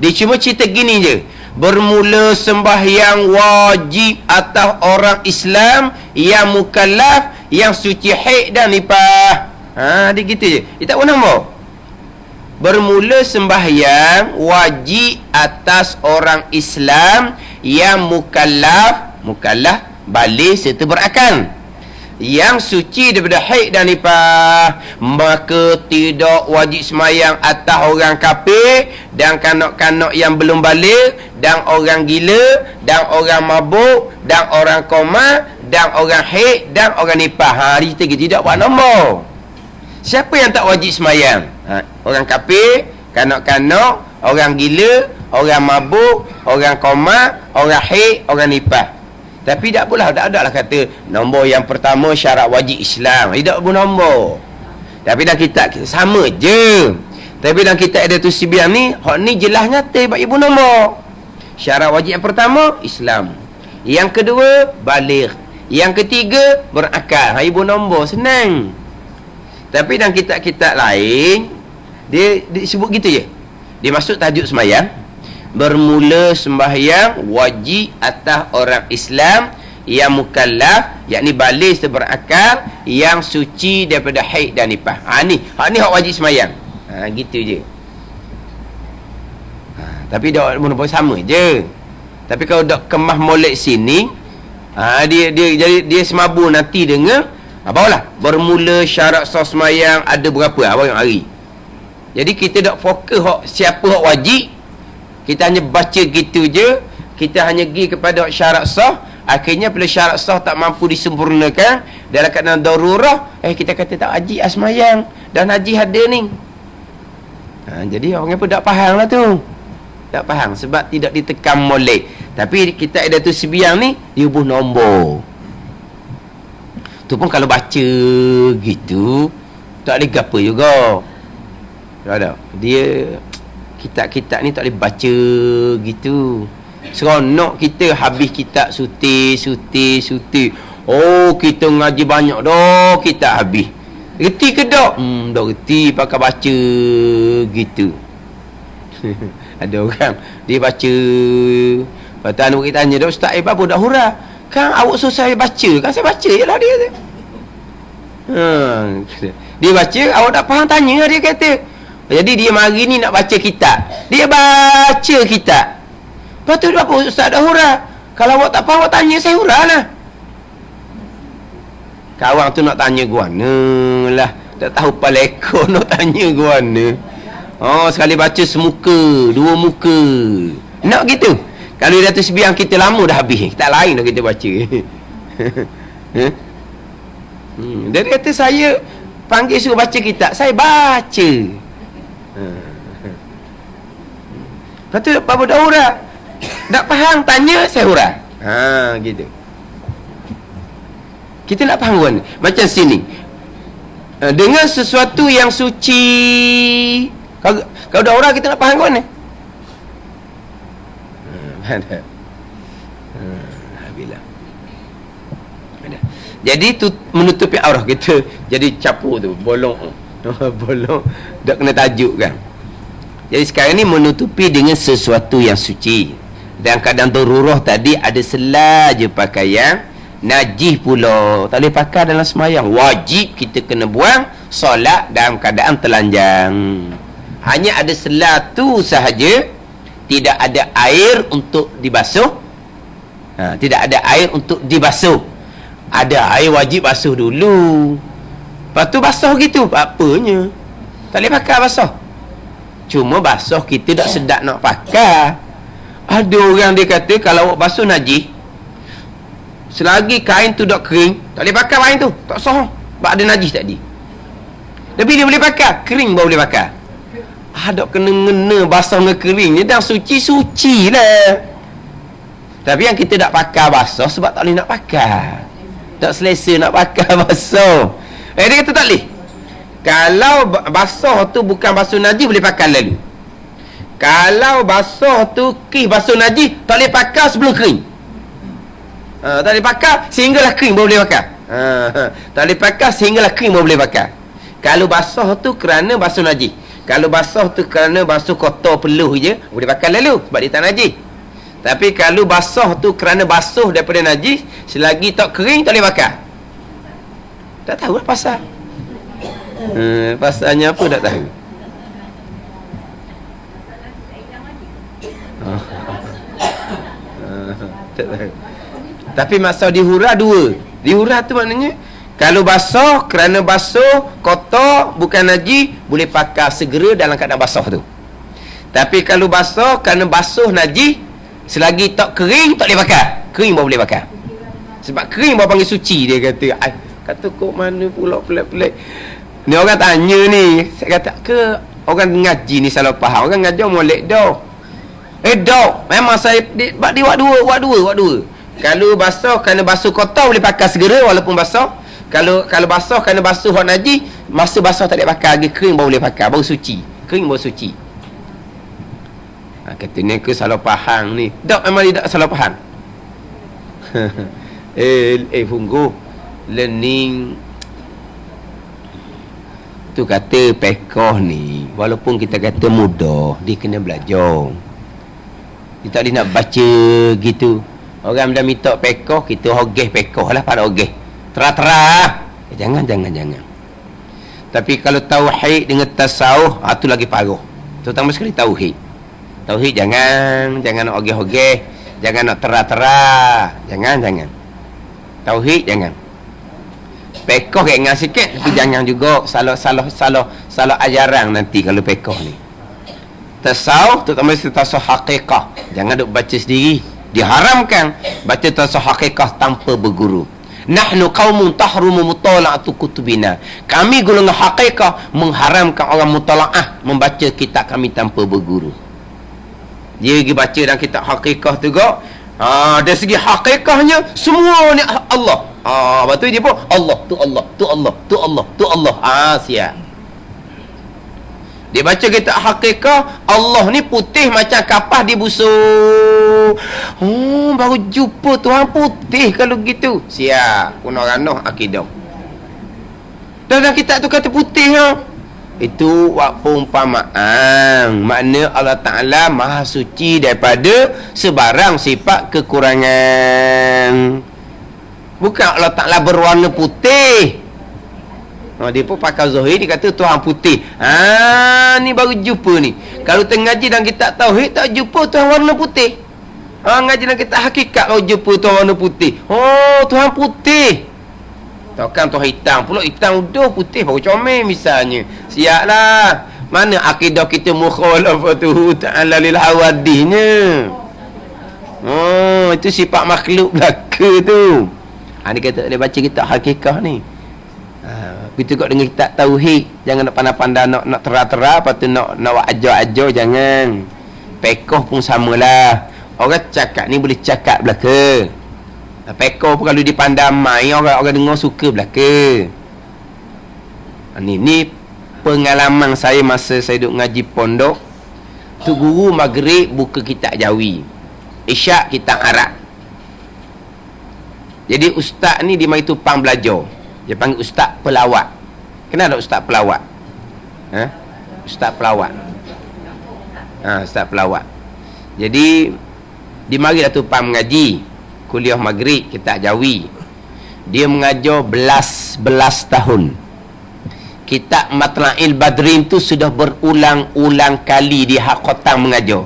Dia cuma cerita gini je. Bermula sembahyang wajib atas orang Islam yang mukallaf, yang suci haid dan nifas. Dia gitu je. Dia tak pun nombor. Bermula sembahyang wajib atas orang Islam yang mukallaf baligh serta berakal, yang suci daripada haid dan nifas. Maka tidak wajib semayang atas orang kafir dan kanak-kanak yang belum baligh, dan orang gila, dan orang mabuk, dan orang koma, dan orang haid, dan orang nifas. Dia tidak buat nombor. Siapa yang tak wajib semayang? Orang kafir, kanak-kanak, orang gila, orang mabuk, orang koma, orang haid, orang nifas. Tapi tak apalah, tak ada lah kata nombor yang pertama syarat wajib Islam. Tidak pun nombor. Tapi dalam kitab kita sama je. Tapi dalam kitab Datuk Sibiang ni, hak ni jelas nyata bagi ibu nombor. Syarat wajib yang pertama Islam. Yang kedua baligh. Yang ketiga berakal. Ibu nombor senang. Tapi dalam kitab-kitab lain dia sebut gitu je. Dia masuk tajuk semayang. Bermula sembahyang wajib atas orang Islam yang mukallaf, yakni baligh serta berakal, yang suci daripada haid dan nifas. Ni hak wajib sembahyang. Gitu je. Tapi dah pun sama je. Tapi kalau dak kemah molek sini, dia semabur nanti dengar barulah bermula syarat sah sembahyang ada berapa hari. Jadi kita dak fokus siapa hak wajib. Kita hanya baca gitu je. Kita hanya pergi kepada syarat sah. Akhirnya bila syarat sah tak mampu disempurnakan, dalam keadaan darurah, kita kata tak wajib semayang. Dan haji ada ni. Jadi orang apa tak faham lah tu. Tak faham sebab tidak ditekan molek. Tapi kita ada tu Sibiang ni, dia buh nombor. Tu pun kalau baca gitu, tak boleh gapa juga. Tak. Dia kitab-kitab ni tak boleh baca gitu. Seronok kita habis kitab suti. Oh, kita ngaji banyak dah, kitab habis. Reti ke tak? Dah reti pakai baca gitu. Ada orang dia baca. Lepas anak kita tanya dah, Ustaz, apa dah hurah? Kan awak suruh saya baca. Kan saya baca je lah dia. Dia baca, awak tak faham, tanya dia kata. Jadi dia mari ni nak baca kitab. Dia baca kitab. Lepas tu apa ustaz dah hurah? Kalau awak tak faham, awak tanya, saya hurah lah. Kawan tu nak tanya guana lah. Tak tahu paleko nak tanya guana. Oh, sekali baca semuka, dua muka. Nak gitu. Kalau dia atas biang kita lama dah habis. Tak lain dah kita baca. Dia kata saya panggil suruh baca kitab, saya baca. Lepas tu apa dah hurah? Tak faham, tanya, saya hurah. Gitu. Kita nak faham kan? Macam sini. Dengan sesuatu yang suci. Kalau dah hurah, kita nak faham kan? Alhamdulillah. Jadi tu menutupi aurah kita. Jadi capur tu, bolong. Bolong tak kena tajuk kan. Jadi sekarang ni menutupi dengan sesuatu yang suci. Dan kadang darurah tadi ada selai je pakaian, najis pula tak boleh pakai dalam semayang. Wajib kita kena buang solat dalam keadaan telanjang. Hanya ada selai tu sahaja, tidak ada air untuk dibasuh. Tidak ada air untuk dibasuh. Ada air wajib basuh dulu. Lepas tu basuh gitu, apanya? Tak boleh pakai basuh. Cuma basuh kita tak sedap nak pakai. Ada orang dia kata kalau awak basuh najis, selagi kain tu tak kering, tak boleh pakai kain tu. Tak sah. Sebab ada najis tadi. Tapi dia boleh pakai, kering baru boleh pakai. Dok kena-ngena basah dengan kering ni dah suci-suci lah. Tapi yang kita tak pakai basuh sebab tak boleh nak pakai. Tak selesa nak pakai basuh. Dia kata tak boleh. Kalau basuh tu bukan basuh najis, boleh pakai lalu. Kalau basuh tu basuh najis, tak boleh pakai sebelum kering. Tak boleh pakai sehinggalah kering baru boleh pakai. Tak boleh pakai sehinggalah kering baru boleh pakai. Kalau basuh tu kerana basuh najis. Kalau basuh tu kerana basuh kotor peluh je, boleh pakai lalu sebab dia tak najis. Tapi kalau basuh tu kerana basuh daripada najis, selagi tak kering tak boleh pakai. Tak tahu lah pasal. Pasalnya apa tak tahu. Tak tahu. Tapi maksud dihura dua. Dihura tu maknanya kalau basuh kerana basuh kotor bukan najis, boleh pakai segera dalam keadaan basuh tu. Tapi kalau basuh kerana basuh najis, selagi tak kering tak boleh pakai. Kering baru boleh pakai. Sebab kering baru panggil suci. Dia kata, kata kok mana pula pelik-pelik. Ni orang tanya ni, saya kata ke orang ngaji ni salah faham. Orang ngajar molek dah. Dah. Memang saya dia buat dua. Kalau basuh kerana basuh kotor boleh pakai segera walaupun basuh. Kalau basuh kerana basuh hak najis, masa basuh tak boleh pakai, lagi kering baru boleh pakai, baru suci. Kering baru suci. Kata ni ke salah faham ni. Tak, memang dia tak salah faham. Funggu learning tu kata pekoh ni, walaupun kita kata mudah, dia kena belajar. Dia tak boleh nak baca gitu. Orang dah minta pekoh, kita hogeh pekoh lah, pada hogeh terah-terah. Jangan. Tapi kalau tauhid dengan tasawuf, tu lagi parah. Terutama sekali tauhid. Tauhid jangan nak hogeh-hogeh, jangan nak terah-terah. Jangan. Tauhid jangan. Pekoh ringan sikit, tapi jangan juga salah ajaran nanti kalau pekoh ni. Tasawuf, terutama tasawuf hakikah, jangan duk baca sendiri. Diharamkan baca tasawuf hakikah tanpa berguru. Nahnu qaumun tahrumu mutala'atu kutubina. Kami golongan hakikah mengharamkan orang mutala'ah membaca kitab kami tanpa berguru. Dia pergi baca dalam kitab hakikah tu kok. Dari segi hakikahnya semua ni Allah. Lepas tu dia pun Allah. Siap. Dia baca kitab hakikah, Allah ni putih macam kapas dibusuk. Baru jumpa Tuhan putih kalau gitu. Siap. Kuna ranah akidah. Dalam kitab tu kata putih. Itu perumpamaan. Makna Allah Ta'ala maha suci daripada sebarang sifat kekurangan. Bukan Allah Ta'ala berwarna putih. Dia pun pakai zahir, dia kata Tuhan putih. Ni baru jumpa ni. Kalau tengah ngaji dan kita tauhid, tak jumpa Tuhan warna putih. Ngaji dan kita hakikat, kalau jumpa Tuhan warna putih. Oh, Tuhan putih. Takkan Tuhan hitam pula, hitam udah putih baru comel misalnya. Siaplah. Mana akidah kita mukhalafatuhu ta'ala lil hawadihnya. Itu sifat makhluk belaka tu. Dia kata, dia baca kitab hakikat ni. Kita kau dengan kitab tauhid, jangan nak pandai-pandai nak tera-tera, lepas tu nak ajar-ajar, jangan. Pekoh pun samalah. Orang cakap ni boleh cakap belaka. Pekoh pun kalau dipandai mai, orang dengar suka belaka. Ni pengalaman saya masa saya duduk ngaji pondok. Tu guru maghrib buka kitab Jawi, Isyak kitab Arab. Jadi ustaz ni dia mari tupang belajar. Dia panggil ustaz pelawak. Kenal tak ustaz pelawak? Ustaz pelawak. Ustaz pelawak. Jadi dia mari dah tupang mengaji kuliah maghrib kitab Jawi. Dia mengajar belas tahun. Kitab Matla'il Badrin tu sudah berulang-ulang kali dia hak khatam mengajar.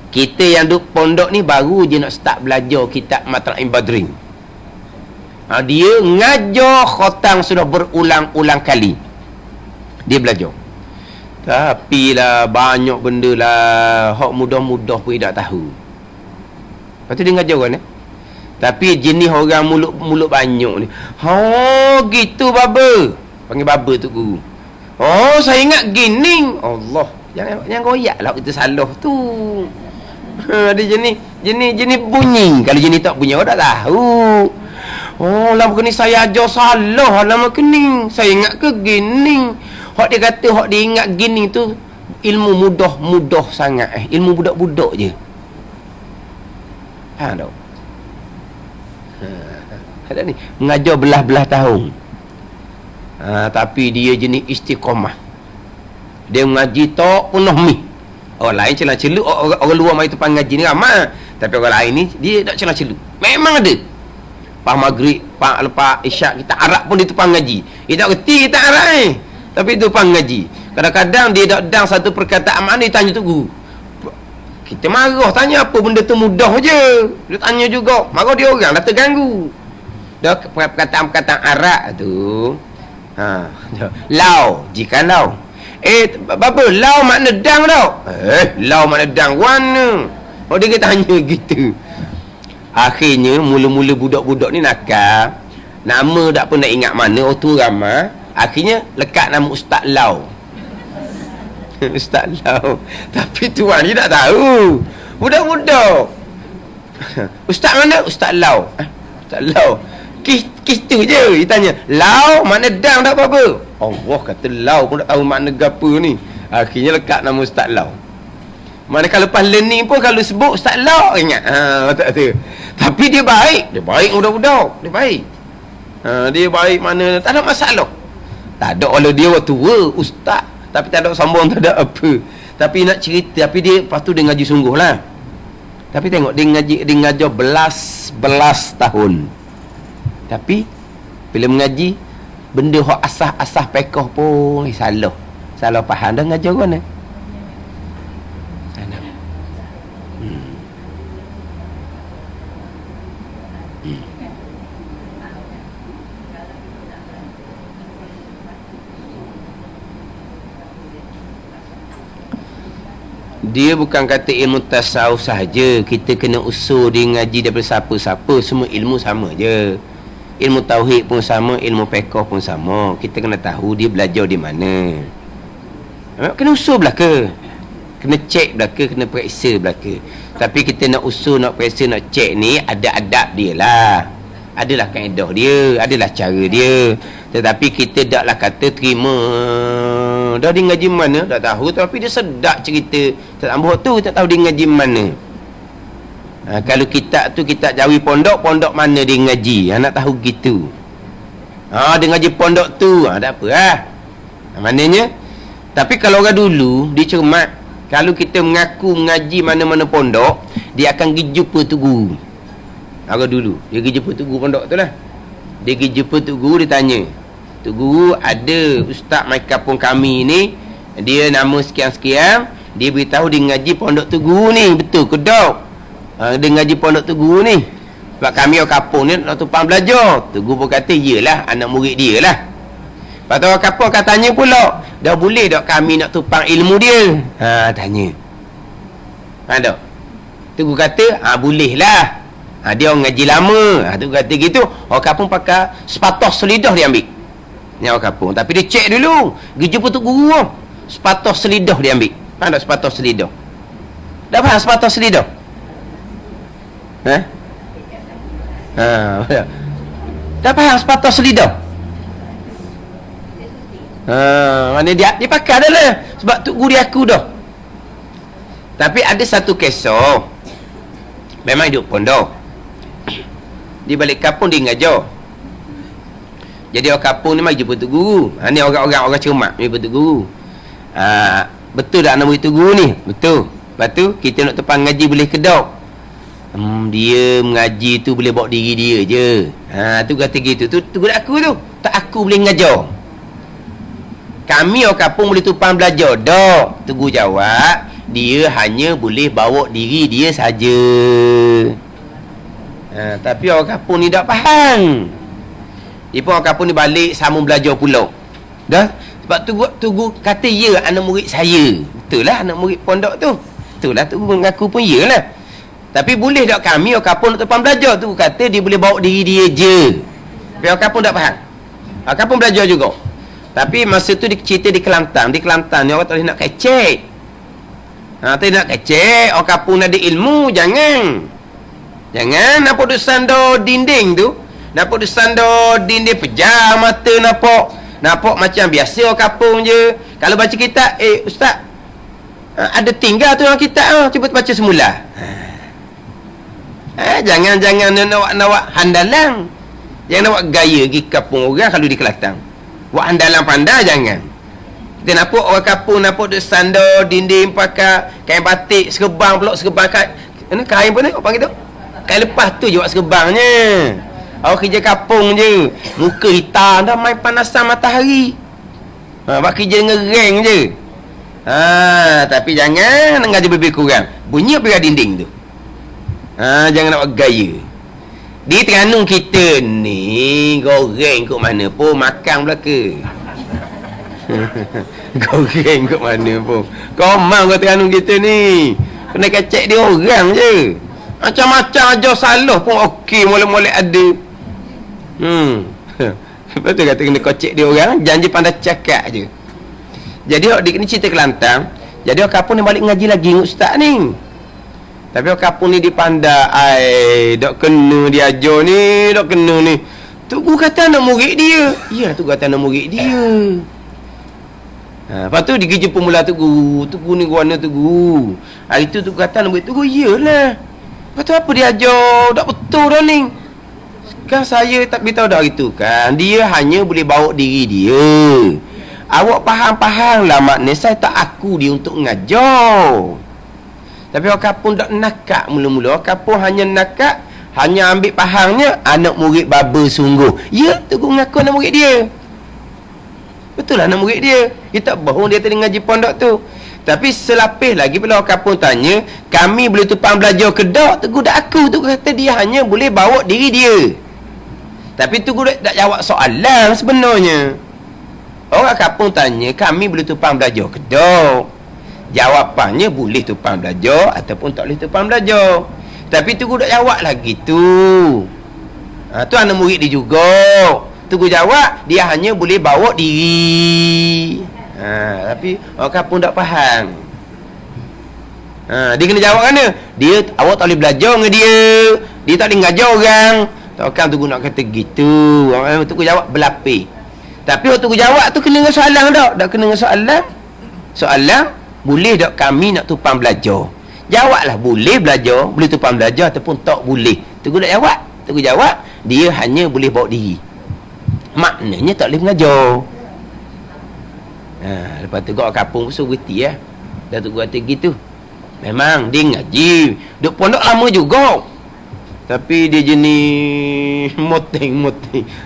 Kita yang duduk pondok ni baru je nak start belajar kitab Matla'il Badrin. Dia ngajar khatam sudah berulang-ulang kali. Dia belajar. Tapi lah banyak benda lah hak mudah-mudah pun dia tak tahu. Lepas tu dia ngajar kan. Tapi jenis orang mulut banyak ni. Gitu baba. Panggil baba tu guru. Saya ingat gini. Allah, jangan royak lah kita salah tu. Ada jenis bunyi. Kalau jenis tak bunyi orang tak tahu. Lama kini saya ajar salah. Lama kini saya ingat ke gini. Hak dia kata hak dia ingat gini tu ilmu mudah sangat. Ilmu budak-budak je. Tak? Ada ni mengajar belah-belah tahun. Tapi dia jenis istiqamah. Dia mengaji tak penuh mi. Orang lain celah-celuk, orang luar mai tempat ngaji ni ramai. Tapi orang lain ni dia tak celah-celuk. Memang ada. Pak maghrib, lepas isyak kita Arab pun di tempat ngaji. Dia tak reti kita Arab ni. Tapi itu tempat ngaji. Kadang-kadang dia tak dang satu perkataan mana dia tanya tu guru. Kita marah, tanya apa benda tu mudah je. Dia tanya juga. Marah dia orang dah terganggu. Dah perkataan-perkataan Arab tu. Lau, jikalau. Bapa, lau makna dang tau. Lau makna dang warna. Dia tanya gitu. Akhirnya mula-mula budak-budak ni nakal. Nama tak pernah ingat mana, tu ramah. Akhirnya lekat nama Ustaz Lau. Ustaz Lau. Tapi tuan dia tak tahu. Budak-budak. Ustaz mana? Ustaz Lau. Ustaz Lau. Kis tu je. Dia tanya, Lau makna dang tak apa-apa. Allah kata Lau pun tak tahu makna apa ni. Akhirnya lekat nama Ustaz Lau. Mana kalau lepas learning pun kalau sebut Ustaz Lau ingat. Tak ada. Tapi dia baik. Dia baik budak-budak. Dia baik. Dia baik mana tak ada masalah. Tak ada kalau dia waktu tua ustaz. Tapi tak ada sambung, tak ada apa. Tapi nak cerita, tapi dia lepas tu dia ngaji sungguh lah. Tapi tengok dia ngajar belas tahun. Tapi bila mengaji benda hak asah-asah pekoh pun salah faham dah ngajar kan. Dia bukan kata ilmu tasawuf sahaja. Kita kena usul dia ngaji daripada siapa-siapa. Semua ilmu sama je. Ilmu tauhid pun sama, ilmu fiqh pun sama. Kita kena tahu dia belajar di mana. Kena usul belaka. Kena cek belaka, kena periksa belaka. Tapi kita nak usul, nak periksa, nak cek ni ada adab dia lah. Adalah kaedah dia, adalah cara dia. Tetapi kita taklah kata terima. Dah dia ngaji mana tak tahu, tapi dia sedap cerita tak tambah tu, tak tahu dia ngaji mana. Kalau kitab tu kitab Jawi pondok mana dia ngaji, nak tahu gitu. Dia ngaji pondok tu, tak apa lah. Maknanya, tapi kalau orang dulu dia cermat, kalau kita mengaku mengaji mana-mana pondok, dia akan pergi jumpa tu guru. Orang dulu dia pergi jumpa tu guru pondok tu lah. Dia pergi jumpa tu guru, dia tanya, tu guru ada ustaz mai kampung kami ni, dia nama sekian-sekian, dia beritahu dia ngaji pondok tu guru ni, betul ke tak? Dia ngaji pondok tu guru ni. Sebab kami orang kampung ni nak tumpang belajar. Tu guru pun kata, iyalah anak murid dia lah. Lepas tu orang kampung akan tanya pula, dah boleh tak kami nak tumpang ilmu dia? Tanya. Faham tak? Tu guru kata, boleh lah. Dia orang ngaji lama. Tu kata gitu. Orang kampung pakai sepatah selidah dia ambil. Ni orang kampung. Tapi dia cek dulu. Pergi jumpa tu guru. Sepatah selidah dia ambil. Faham tak sepatah selidah? Dah faham sepatah selidah? Dah faham sepatah selidah? Mana dia pakai dah lah. Sebab tu guru dia aku dah. Tapi ada satu kisah. Memang hidup pondok. Di balik kampung dia ngajar. Jadi orang kampung ni mari jumpa tu guru. Ni orang cermat jumpa tu guru. Betul tak nama itu guru ni? Betul. Lepas tu kita nak tumpang ngaji boleh ke tak? Dia mengaji tu boleh bawa diri dia je. Tu kata gitu. Tu guru aku tu. Tak aku boleh ngajar. Kami orang kampung boleh tumpang belajar tak? Tu guru jawab, dia hanya boleh bawa diri dia saja. Tapi orang kampung ni tak faham. Dia pun orang kampung ni balik sambung belajar pula. Dah? Sebab tu guru kata ya anak murid saya. Betul lah anak murid pondok tu. Betul lah tu guru mengaku pun ya lah. Tapi boleh tak kami orang kampung nak tumpang belajar? Tu kata dia boleh bawa diri dia je. Tapi orang kampung tak faham. Orang kampung belajar juga. Tapi masa tu dia cerita di Kelantan. Di Kelantan ni orang tak boleh nak kecek. Tak nak kecek. Orang kampung ada ilmu. Jangan nampak duk sandar dinding tu. Nampak duk sandar dinding, pejam mata nampak macam biasa orang kampung je. Kalau baca kitab, ustaz, ada tinggal tu dalam kitab, cuba baca semula. Jangan nak handalang. Jangan nak buat gaya pergi kampung orang kalau di Kelantan. Buat handalang pandai jangan. Kita nampak orang kampung nampak duk sandar dinding pakai kain batik, serban pula, serban kain pun tengok panggil tu. Kain lepas tu je buat serbangnya. Orang kerja kampung je. Muka hitam dah main panasan matahari. Buat kerja dengan reng je. Tapi jangan ngaji lebih kurang. Bunyi pergi dinding tu. Jangan nak buat gaya. Di Terengganu kita ni goreng kot mana pun makan belaka. Goreng kot mana pun. Komang kot Terengganu kita ni. Kena kecek dia orang je. Macam-macam aja salah pun okey, molek-molek ada. Betul kata kena kocek dia orang, janji pandai cakap je. Jadi ni cerita Kelantan. Jadi orang kampung ni balik ngaji lagi dengan ustaz ni. Tapi orang kampung ni dipandai, tak kena dia ajar ni, tak kena ni. Tu guru kata anak murid dia. Ya, tu kata anak murid dia. Lepas tu dia jumpa mula tu guru ni guna tu guru. Hari tu kata anak murid tu guru, iyalah. Lepas tu apa dia ajar? Tak betul dah ni. Kan saya tak beritahu dah itu kan. Dia hanya boleh bawa diri dia. Awak faham-faham lah maknanya saya tak aku dia untuk ngajar. Tapi orang kampung tak nakak mula-mula. Orang kampung hanya nakak, hanya ambil fahamnya anak murid baba sungguh. Ya, tu guru ngaku anak murid dia. Betul lah anak murid dia. Dia tak bohong dia tadi ngaji pondok tu. Tapi selapis lagi bila orang kampung tanya, kami boleh tumpang belajar ke tak? Tu guru tak aku. Tu kata dia hanya boleh bawa diri dia. Tapi tu guru tak jawab soalan sebenarnya. Orang kampung tanya, kami boleh tumpang belajar ke tak? Jawapannya boleh tumpang belajar ataupun tak boleh tumpang belajar. Tapi tu guru tak jawab lagi tu. Tu anak murid dia juga. Tu guru jawab, dia hanya boleh bawa diri. Tapi orang kampung tak faham. Dia kena jawab kan dia, awak tak boleh belajar dengan dia. Dia tak boleh ngajar orang. Takkan tu guru nak kata gitu. Tu guru jawab berlapis. Tapi waktu guru jawab tu kena dengan soalan tak? Tak kena dengan soalan. Soalan, boleh tak kami nak tumpang belajar? Jawablah, boleh belajar, boleh tumpang belajar ataupun tak boleh. Tu guru tak jawab. Tu guru jawab, dia hanya boleh bawa diri. Maknanya tak boleh mengajar. Lepas tu orang kampung suruh berhenti ya. Dah tu guru kata gitu. Memang dia ngaji. Duk pondok lama juga. Tapi dia jenis moteng.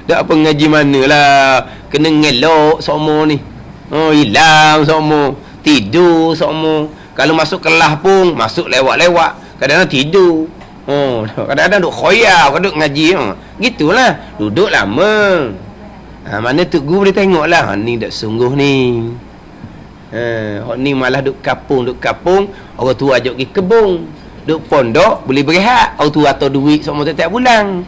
Tak apa ngaji mana lah. Kena ngelok semua ni. Oh, hilang semua. Tidur semua. Kalau masuk kelas pun, masuk lewat-lewat. Kadang-kadang tidur. Oh, kadang-kadang duduk khoyar, duduk ngaji. Gitulah. Duduk lama. Mana Tok Guru boleh tengok lah. Ni tak sungguh ni. Ni malah duduk kapung. Orang tua ajak pergi kebun. Duk pondok boleh berehat, auto atau duit semua setiap bulan.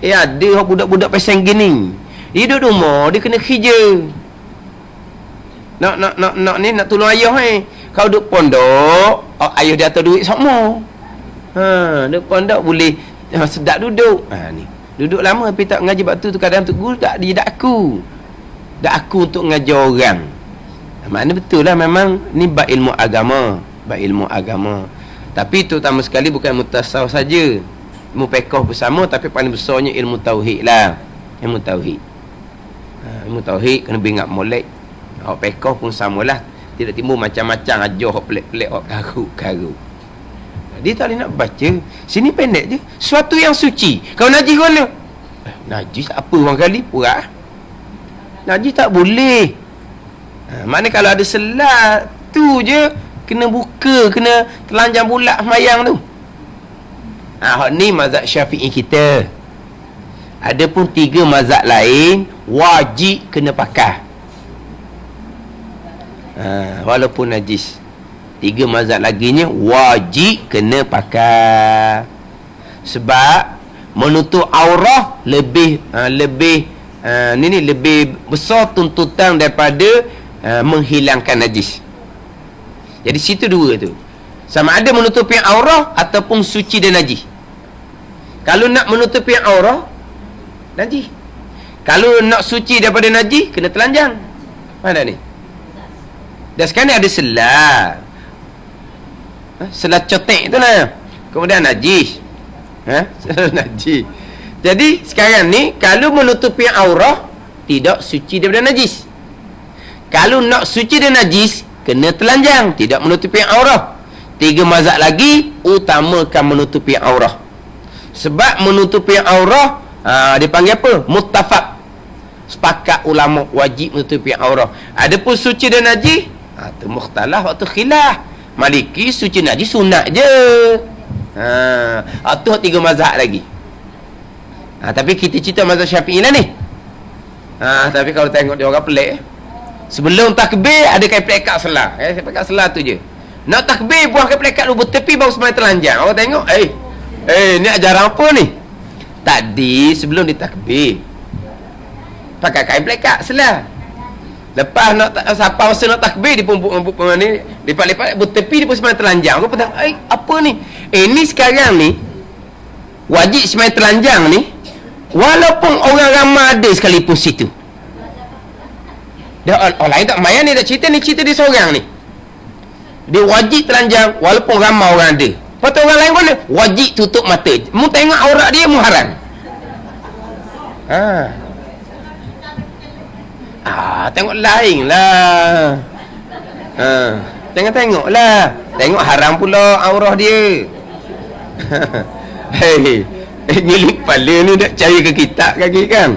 Ada budak-budak pasang gini. Dia duduk rumah, dia kena kerja. Nak tolong ayah Kau duduk pondok, ayah dia atur duit semua. Duduk pondok boleh sedap duduk. Ni. Duduk lama tapi tak ngaji batu tu kadang Tok Guru tak dia aku. Dak aku untuk ngajar orang. Makna betul lah memang ni bab ilmu agama. Tapi terutama sekali bukan ilmu tasawuf saja. Ilmu fiqh bersama, tapi paling besarnya ilmu tauhid lah. Ilmu tauhid kena ingat molek. Hak fiqh pun samalah. Tidak timbul macam-macam ajar hak pelik-pelik, hak karu. Dia tak boleh nak baca. Sini pendek je. Suatu yang suci. Kau najis kau mana? Najis tak apa orang kali pura. Najis tak boleh. Mana kalau ada selat tu je kena buka, kena telanjang bulat semayang tu. Ni mazhab Syafi'i kita. Ada pun 3 mazhab lain wajib kena pakai. Walaupun najis. 3 mazhab laginya wajib kena pakai. Sebab menutup aurah lebih lebih besar tuntutan daripada menghilangkan najis. Jadi situ dua tu. Sama ada menutupi aurah ataupun suci dan najis. Kalau nak menutupi aurah, najis. Kalau nak suci daripada najis, kena telanjang. Mana ni? Dan sekarang ni ada selat. Selat cotek tu lah. Kemudian najis. Selat najis. Jadi sekarang ni, kalau menutupi aurah, tidak suci daripada najis. Kalau nak suci dan najis, kena telanjang, tidak menutupi aurah. 3 mazhab lagi utamakan menutupi aurah. Sebab menutupi aurah dipanggil apa? Muttafaq. Sepakat ulama wajib menutupi aurah. Adapun suci dan najis, tu mukhtalaf atau khilaf. Maliki suci najis sunat je. Tu 3 mazhab lagi. Tapi kita cerita mazhab Syafi'i lah ni. Tapi kalau tengok dia orang pelik. Sebelum takbir ada kain pelekat selah. Pelekat selah tu je. Nak takbir buang kain pelekat dulu bertepi baru semai telanjang. Orang tengok, ni ajaran apa ni? Tadi sebelum ditakbir pakai kain pelekat selah. Lepas nak siapa masa nak takbir dia pun ni lipat-lipat bertepi dia pun semai telanjang. Orang tengok, apa ni? Ni sekarang ni wajib semai telanjang ni walaupun orang ramai ada sekalipun situ. Orang lain tak mayan ni tak cerita, ni cerita dia seorang ni. Dia wajib telanjang walaupun ramai orang ada. Lepas tu orang lain mana? Wajib tutup mata. Mu tengok aurat dia, mu haram. Tengok lain lah. Tengok lah. Tengok haram pula aurat dia. Nyilik kepala ni nak cari ke kitab kaki kan.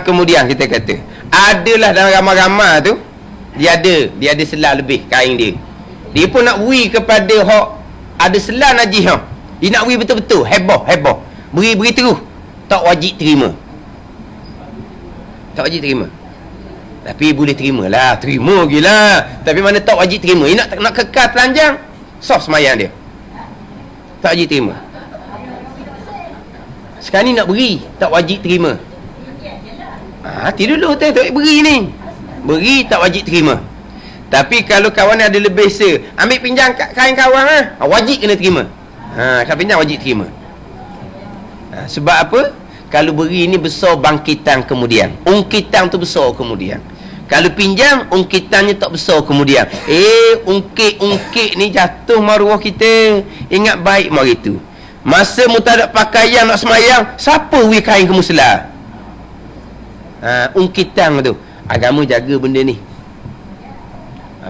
Kemudian kita kata adalah dalam ramai-ramai tu dia ada selah lebih kain dia. Dia pun nak beri kepada hak ada selah najis hak. Dia nak beri betul-betul heboh. Beri terus. Tak wajib terima. Tapi boleh terima lah. Terima gila. Tapi mana tak wajib terima. Dia nak kekal telanjang. Soft semayang dia. Tak wajib terima. Sekarang ni nak beri. Tak wajib terima. Tidur dulu tak beri ni. Beri tak wajib terima. Tapi kalau kawan ada lebih ambil pinjam kain kawan wajib kena terima. Kalau pinjam wajib terima. Sebab apa? Kalau beri ni besar bangkitan kemudian. Ungkitan tu besar kemudian. Kalau pinjam ungkitannya tak besar kemudian. Ungkit ni jatuh maruah kita. Ingat baik mari tu. Masa mu tak ada pakaian nak semayang, siapa beri kain ke muslah? Ungkitan tu. Agama jaga benda ni.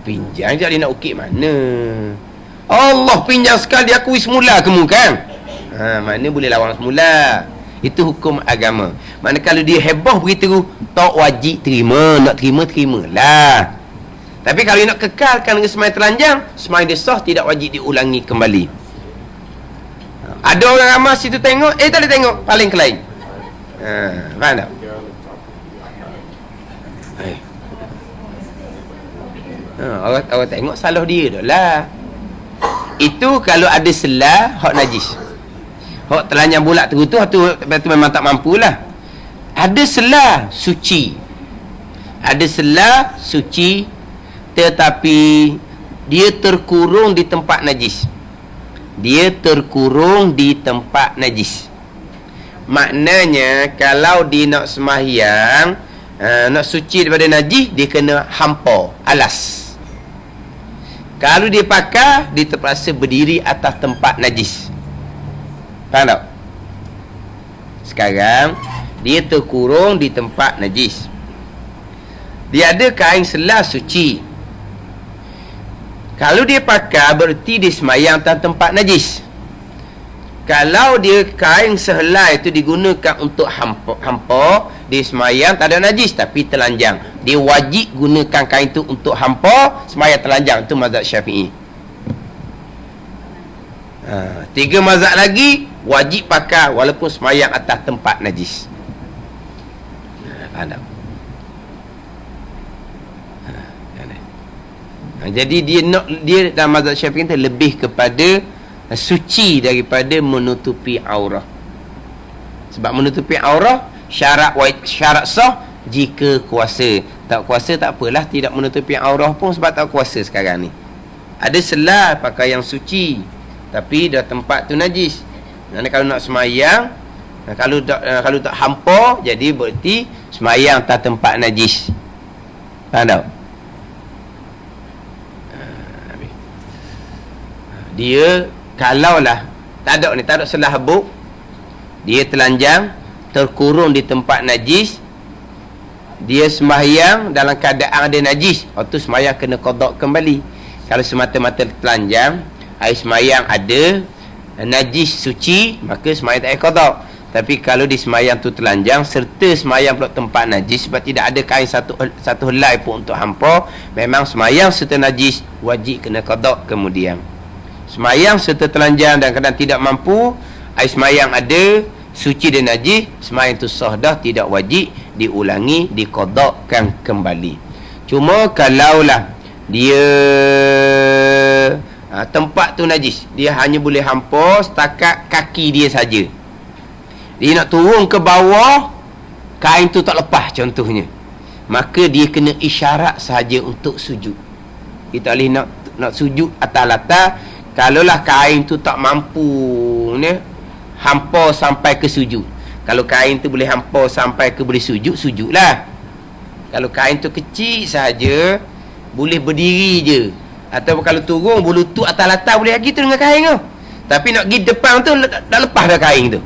Pinjam je dia nak ukit mana. Allah pinjam sekali akui semula kamu kan. Maknanya boleh lawan semula. Itu hukum agama. Maknanya kalau dia heboh beritahu, tak wajib terima. Nak terima, terimalah. Tapi kalau nak kekalkan dengan sembahyang telanjang, sembahyang dia sah, tidak wajib diulangi kembali. Ada orang ramai situ tengok, tak boleh tengok, paling ke lain. Faham tak? Orang tengok salah dia dah lah. Itu kalau ada selah hak najis. Hak telanjang bulat terutuh tu memang tak mampulah. Ada selah suci. Ada selah suci tetapi dia terkurung di tempat najis. Dia terkurung di tempat najis. Maknanya kalau dia nak sembahyang, nak suci daripada najis, dia kena hampa alas. Kalau dia pakai, dia terpaksa berdiri atas tempat najis. Faham tak? Sekarang dia terkurung di tempat najis. Dia ada kain selah suci. Kalau dia pakai, berarti dia semayang atas tempat najis. Kalau dia kain sehelai itu digunakan untuk hampa, dia semayang tak ada najis tapi telanjang. Dia wajib gunakan kain itu untuk hampa, semayang telanjang. Itu mazhab Syafi'i. 3 mazhab lagi wajib pakai walaupun semayang atas tempat najis. Faham tak? Jadi dia dalam mazhab Syafi'i itu lebih kepada suci daripada menutupi aurah. Sebab menutupi aurah syarat sah jika kuasa. Tak kuasa tak apalah, tidak menutupi aurah pun sebab tak kuasa sekarang ni. Ada selah pakai yang suci tapi dah tempat tu najis. Jadi kalau nak semayang, kalau tak hampa, jadi berarti semayang atas tempat najis. Faham tak? Dia kalaulah tak ada selah habuk, dia telanjang terkurung di tempat najis, dia sembahyang dalam keadaan ada najis, waktu sembahyang kena qada kembali. Kalau semata-mata telanjang, air sembahyang ada najis suci, maka sembahyang tak payah qada. Tapi kalau di sembahyang tu telanjang serta sembahyang pula tempat najis, sebab tidak ada kain satu helai pun untuk hampa, memang sembahyang serta najis wajib kena qada kemudian. Semayang serta telanjang dan kadang tidak mampu, air semayang ada, suci dan najis, semayang itu sah dah, tidak wajib diulangi, diqadakkan kembali. Cuma kalaulah dia tempat tu najis, dia hanya boleh hampa setakat kaki dia saja. Dia nak turun ke bawah, kain tu tak lepas contohnya, maka dia kena isyarat sahaja untuk sujud. Kita boleh nak sujud atas latar. Kalaulah kain tu tak mampu ni hampa sampai ke sujud. Kalau kain tu boleh hampa sampai ke boleh sujud, sujudlah. Kalau kain tu kecil sahaja, boleh berdiri je. Atau kalau turun berlutut atas latar boleh lagi tu dengan kain tu. Tapi nak pergi depan tu dah lepas dah kain tu.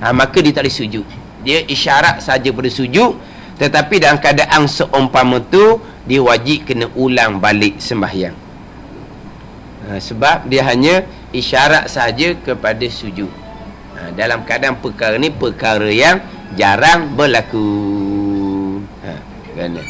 Maka dia tak boleh sujud. Dia isyarat saja pada sujud, tetapi dalam keadaan seumpama tu dia wajib kena ulang balik sembahyang. Sebab dia hanya isyarat saja kepada sujud. Dalam keadaan perkara ni perkara yang jarang berlaku. Kerana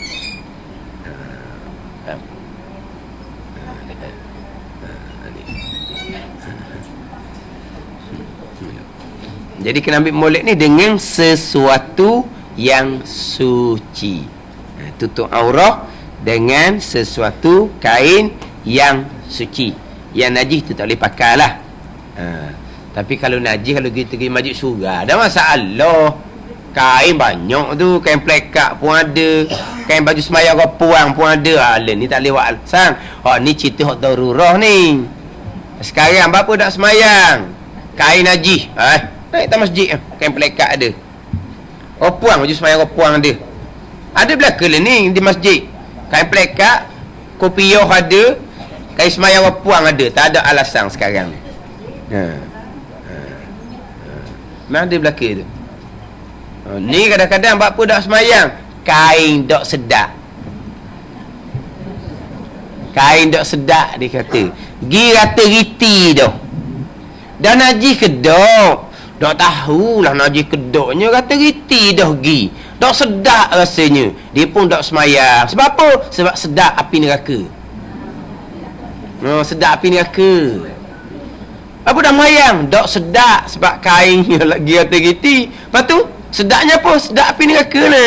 jadi kena ambil molek ni dengan sesuatu yang suci. Tutup aurah dengan sesuatu kain yang suci. Yang najis tu tak boleh pakai lah. Tapi kalau najis, kalau kita pergi masjid surga, ada masalah. Kain banyak tu, kain plekat pun ada, kain baju semayang puang pun ada. Ni tak boleh buat alasan. Ni cerita hak darurah ni. Sekarang berapa nak semayang, kain najis, naik tak masjid, kain plekat ada, puang, baju semayang puang ada. Ada belaka lah ni di masjid, kain plekat, kopiah ada, kain semayang puang ada. Tak ada alasan sekarang. Memang ada belaka tu. Ni kadang-kadang apa dak semayang, kain dak sedap. Kain dok sedak dia kata. Gi rata riti dah. Dah najis kedok. Dok tahulah najis kedoknya rata riti dah gi. Dok sedak rasanya. Dia pun dok semayang. Sebab apa? Sebab sedak api neraka. Sedak api neraka. Apa dah mayang? Dok sedak sebab kainnya lagi rata riti. Lepas tu sedaknya apa? Sedak api neraka ni.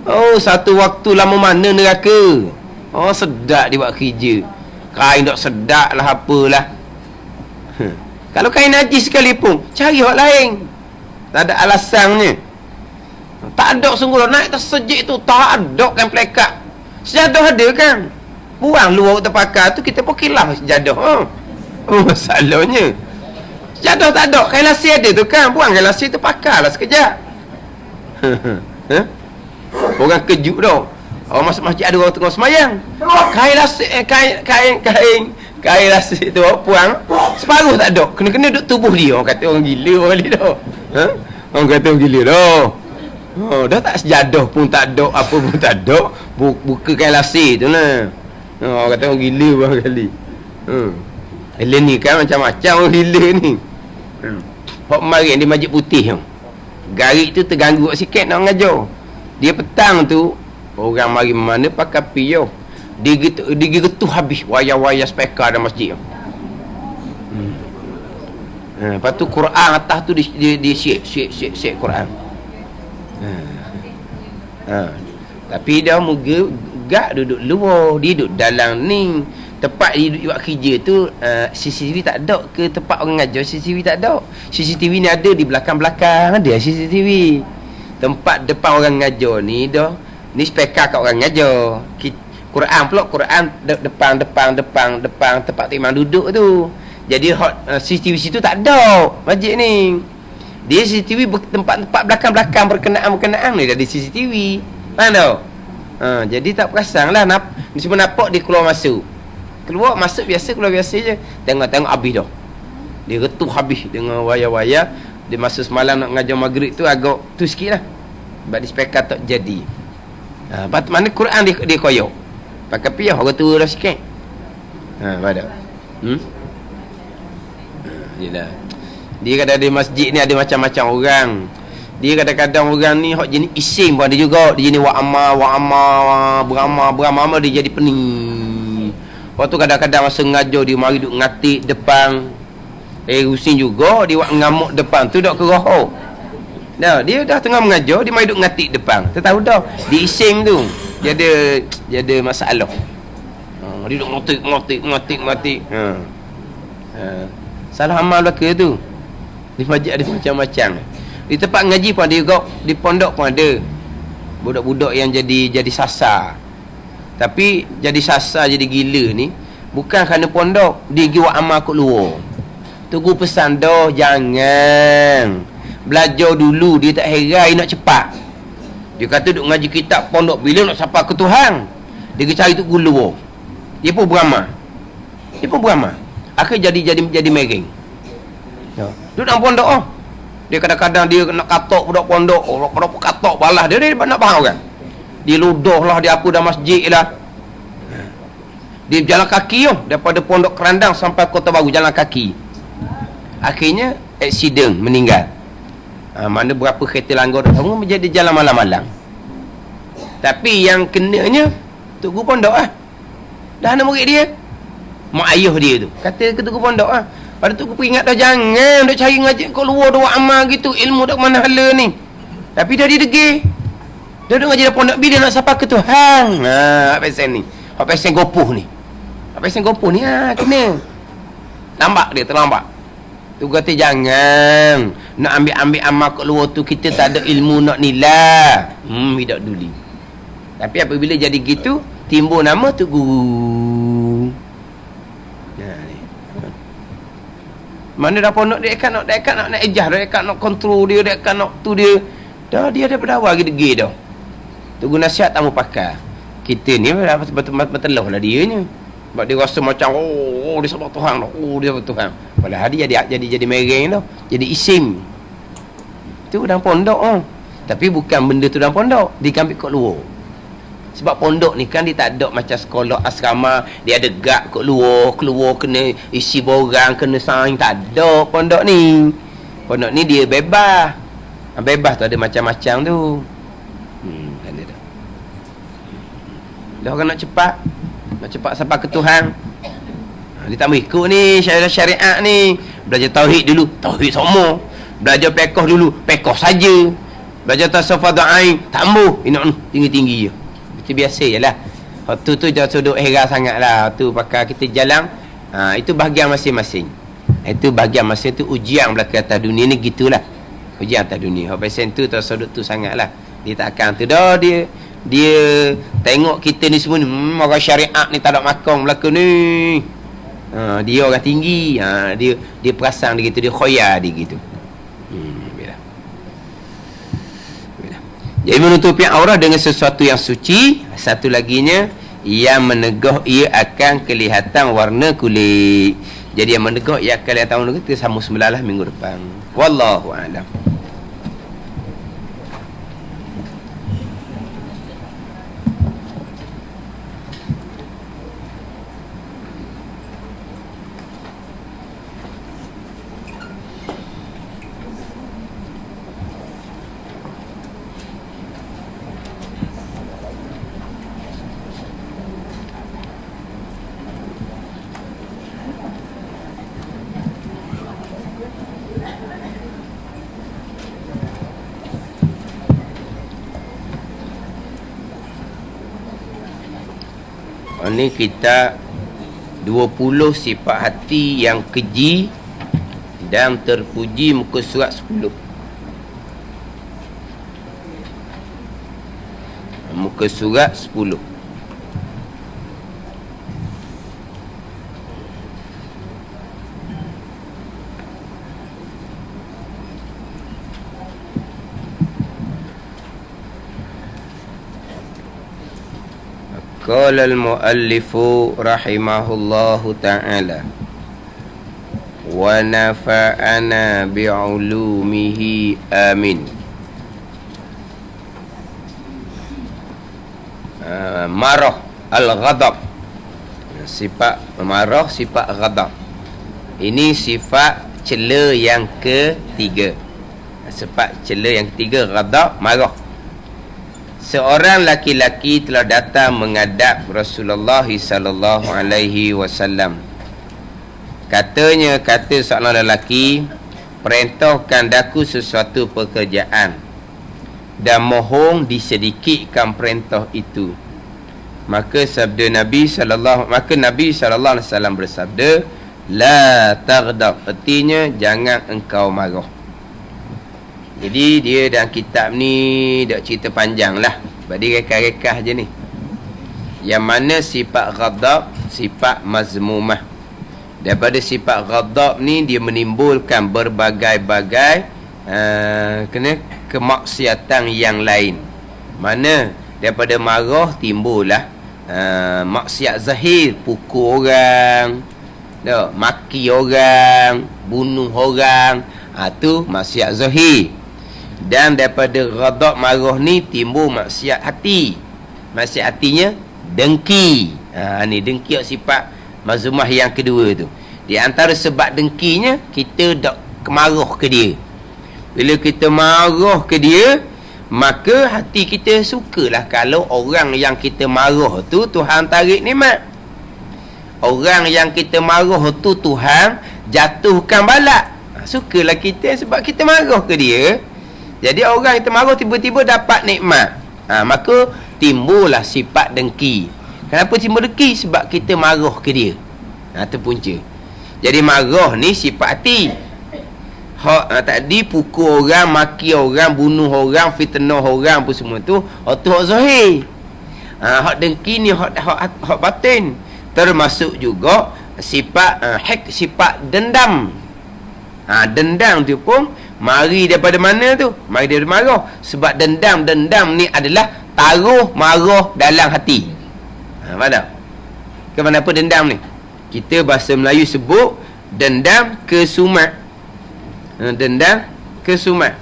Oh, satu waktu lama mana neraka. Oh, sedak dia buat kerja. Kain dok sedak lah apalah. Kalau kain najis sekalipun, cari orang lain. Tak ada alasannya. Tak ada sungguh naik tersejik tu. Tak ada kan pelekat. Sejadah ada kan. Buang luar terpakai tu, kita pun kilah sejadah. Masalahnya sejadah tak ada. Kain lasi ada tu kan. Buang kain lasi tu, pakailah sekejap. Orang kejut dah. Orang masuk masjid ada orang tengah semayang. Kain lasi kain lasi tu puang separuh tak ada. Kena-kena duduk tubuh dia. Orang kata orang gila orang ni dah. Orang kata orang gila dah. Dah tak sejadah pun tak ada, apa pun tak ada. Buka kain lasi tu lah. Orang kata orang gila barangkali. Dia ni kan macam-macam orang gila ni. Hak kemarin di Masjid Putih tu, garik tu terganggu sikit nak mengajar. Dia petang tu orang mari mana pakai piyo. Digetuh habis wayar-wayar speaker dalam masjid tu. Lepas tu Quran atas tu di siap Quran. Tapi dah muka gak duduk luar, dia duduk dalam ni. Tempat dia duduk buat kerja tu, CCTV tak ada ke tempat orang ngajar? CCTV tak ada. CCTV ni ada di belakang-belakang, ada CCTV. Tempat depan orang ngajar ni dah, ni speaker kat orang ngajar. Quran pula, Quran depan tempat imam duduk tu. Jadi CCTV situ tak ada masjid ni. Dia CCTV tempat-tempat belakang-belakang berkenaan ni dah ada CCTV. Faham tak? Jadi tak perasan lah. Ni semua nampak dia keluar masuk. Keluar masuk biasa, keluar biasa je. Tengok habis dah. Dia retuh habis dengan wayar-wayar. Dia masa semalam nak ngajar maghrib tu agak tu sikit lah. Sebab dia speaker tak jadi. Mana Quran dia koyok. Pakai piyah orang tua dah sikit. Pada. Yelah. Dia kadang-kadang di masjid ni ada macam-macam orang. Dia kadang-kadang orang ni hak jenis isim pun ada juga. Dia jenis wa'amah, beramah dia jadi pening. Waktu kadang-kadang masa ngajar dia mari duk ngatik depan Rusin juga, dia buat ngamuk depan tu dak kerohok. Dah, dia dah tengah mengajar, dia mari duk ngatik depan. Tu tahu dah, di isim tu dia ada masalah. Dia duk ngotik. Salah amal belaka tu. Di masjid ada macam-macam. Di tempat ngaji pun ada juga, di pondok pun ada. Budak-budak yang jadi sasar. Tapi jadi sasar, jadi gila ni bukan kerana pondok, dia pergi buat amal kat luar. Tunggu pesan dah, jangan. Belajar dulu, dia tak heran nak cepat. Dia kata duk ngaji kitab pondok, bila nak sampai ke Tuhan, dia pergi cari tunggu luar. Dia pun beramal. Akhir jadi mereng. Duduk dalam pondok dia kadang-kadang dia nak katok budak pondok, orang katok balas dia nak faham kan. Dia ludah lah, dia apa dah masjid lah. Dia jalan kaki daripada Pondok Kerandang sampai Kota Baru jalan kaki. Akhirnya aksiden, meninggal. Mana berapa kereta langgar semua menjadi jalan malam-malam. Tapi yang kenanya Tok Guru Pondok dah ada murid dia, mak ayah dia tu kata ke Tok Guru Pondok pada Tok Guru peringat dah, jangan duk cari ngaji kat luar dah buat amal gitu, ilmu dak mana hala ni. Tapi dah didegil. Dia duduk ngaji dalam pondok, bila nak sampai ke Tuhan. Pesen ni, pesen gopuh ni. Kena lambat, dia terlambat. Tu kata jangan nak ambil amal kat luar tu, kita tak ada ilmu nak nilai. Tidak duli. Tapi apabila jadi gitu, timbul nama tu guru. Mana dah pondok dia kan nak ejah, dia kan nak kontrol dia kan nak tu dia. Dah dia daripada awal gede-gede dah. Tunggu nasihat tak mau pakai. Kita ni betul-betul lah dia ni. Sebab dia rasa macam dia sebab Tuhan dah. Dia sebab Tuhan. Padahal dia jadi mereng dah. Jadi isim. Itu dalam pondok Tapi bukan benda tu dalam pondok, dia ambil kat luar. Sebab pondok ni kan dia tak ada macam sekolah asrama, dia ada gak kat keluar kena isi borang, kena sign, tak ada pondok ni. Pondok ni dia bebas. Bebas tu ada macam-macam tu. Ada dah. Dah orang nak cepat sampai ke Tuhan. Dia tak mau ikut ni syariat ni. Belajar tauhid dulu, tauhid semua. Belajar fiqh dulu, fiqh saja. Belajar tasawuf ain, tambah tinggi-tinggi je. Itu biasa jelah. Waktu tu jangan sudut hera sangatlah. Tu pakai kita jalan. Itu bahagian masing-masing. Itu bahagian masing tu ujian belaka atas dunia ni gitulah. Ujian atas dunia. Hak pasal tu sudut tu sangatlah. Dia tak akan tu dah dia tengok kita ni semua ni orang syariat ni tak ada makan belaka ni. Dia orang tinggi. Dia perasan dia gitu, dia khoyar dia gitu. Jadi menutupi aurat dengan sesuatu yang suci. Satu laginya, yang menegah ia akan kelihatan warna kulit. Jadi yang menegah ia akan kelihatan warna kulit. Kita sambung semula minggu depan. Wallahu a'lam. Ini kita 20 sifat hati yang keji dan terpuji, muka surat 10. Muka surat 10. Qala al-muallifu rahimahullahu ta'ala wa nafa'ana bi'ulumihi amin. Marah al-ghadab, sifat marah, sifat ghadab. Ini sifat cela yang ketiga. Sifat cela yang ketiga, ghadab, marah. Seorang laki-laki telah datang menghadap Rasulullah sallallahu alaihi wasallam. Kata seorang lelaki, perintahkan daku sesuatu pekerjaan dan mohon disedikitkan perintah itu. Maka Nabi sallallahu alaihi wasallam bersabda, la taghdab, artinya jangan engkau marah. Jadi dia dalam kitab ni dak cerita panjang lah. Sebab dia rekah-rekah je ni. Yang mana sifat ghadab, sifat mazmumah. Daripada sifat ghadab ni dia menimbulkan berbagai-bagai kemaksiatan yang lain. Mana daripada marah timbullah maksiat zahir, pukul orang, maki orang, bunuh orang. Tu maksiat zahir. Dan daripada ghadab marah ni timbul maksiat hati. Maksiat hatinya dengki. Ni dengki sifat mazmumah yang kedua tu. Di antara sebab dengkinya, kita dak marah ke dia. Bila kita marah ke dia, maka hati kita sukalah kalau orang yang kita marah tu Tuhan tarik nikmat. Orang yang kita marah tu Tuhan jatuhkan balak. Sukalah kita sebab kita marah ke dia. Jadi orang kita marah tiba-tiba dapat nikmat. Maka timbullah sifat dengki. Kenapa timbul dengki? Sebab kita marah ke dia. Itu punca. Jadi marah ni sifat hati. Tadi pukul orang, maki orang, bunuh orang, fitnah orang, apa semua tu hak zahir. Hak dengki ni hak batin. Termasuk juga sifat sifat dendam. Dendam tu pun mari daripada mana tu? Mari daripada marah. Sebab dendam ni adalah taruh marah dalam hati. Faham? Kenapa dendam ni? Kita bahasa Melayu sebut dendam kesumat. Dendam kesumat.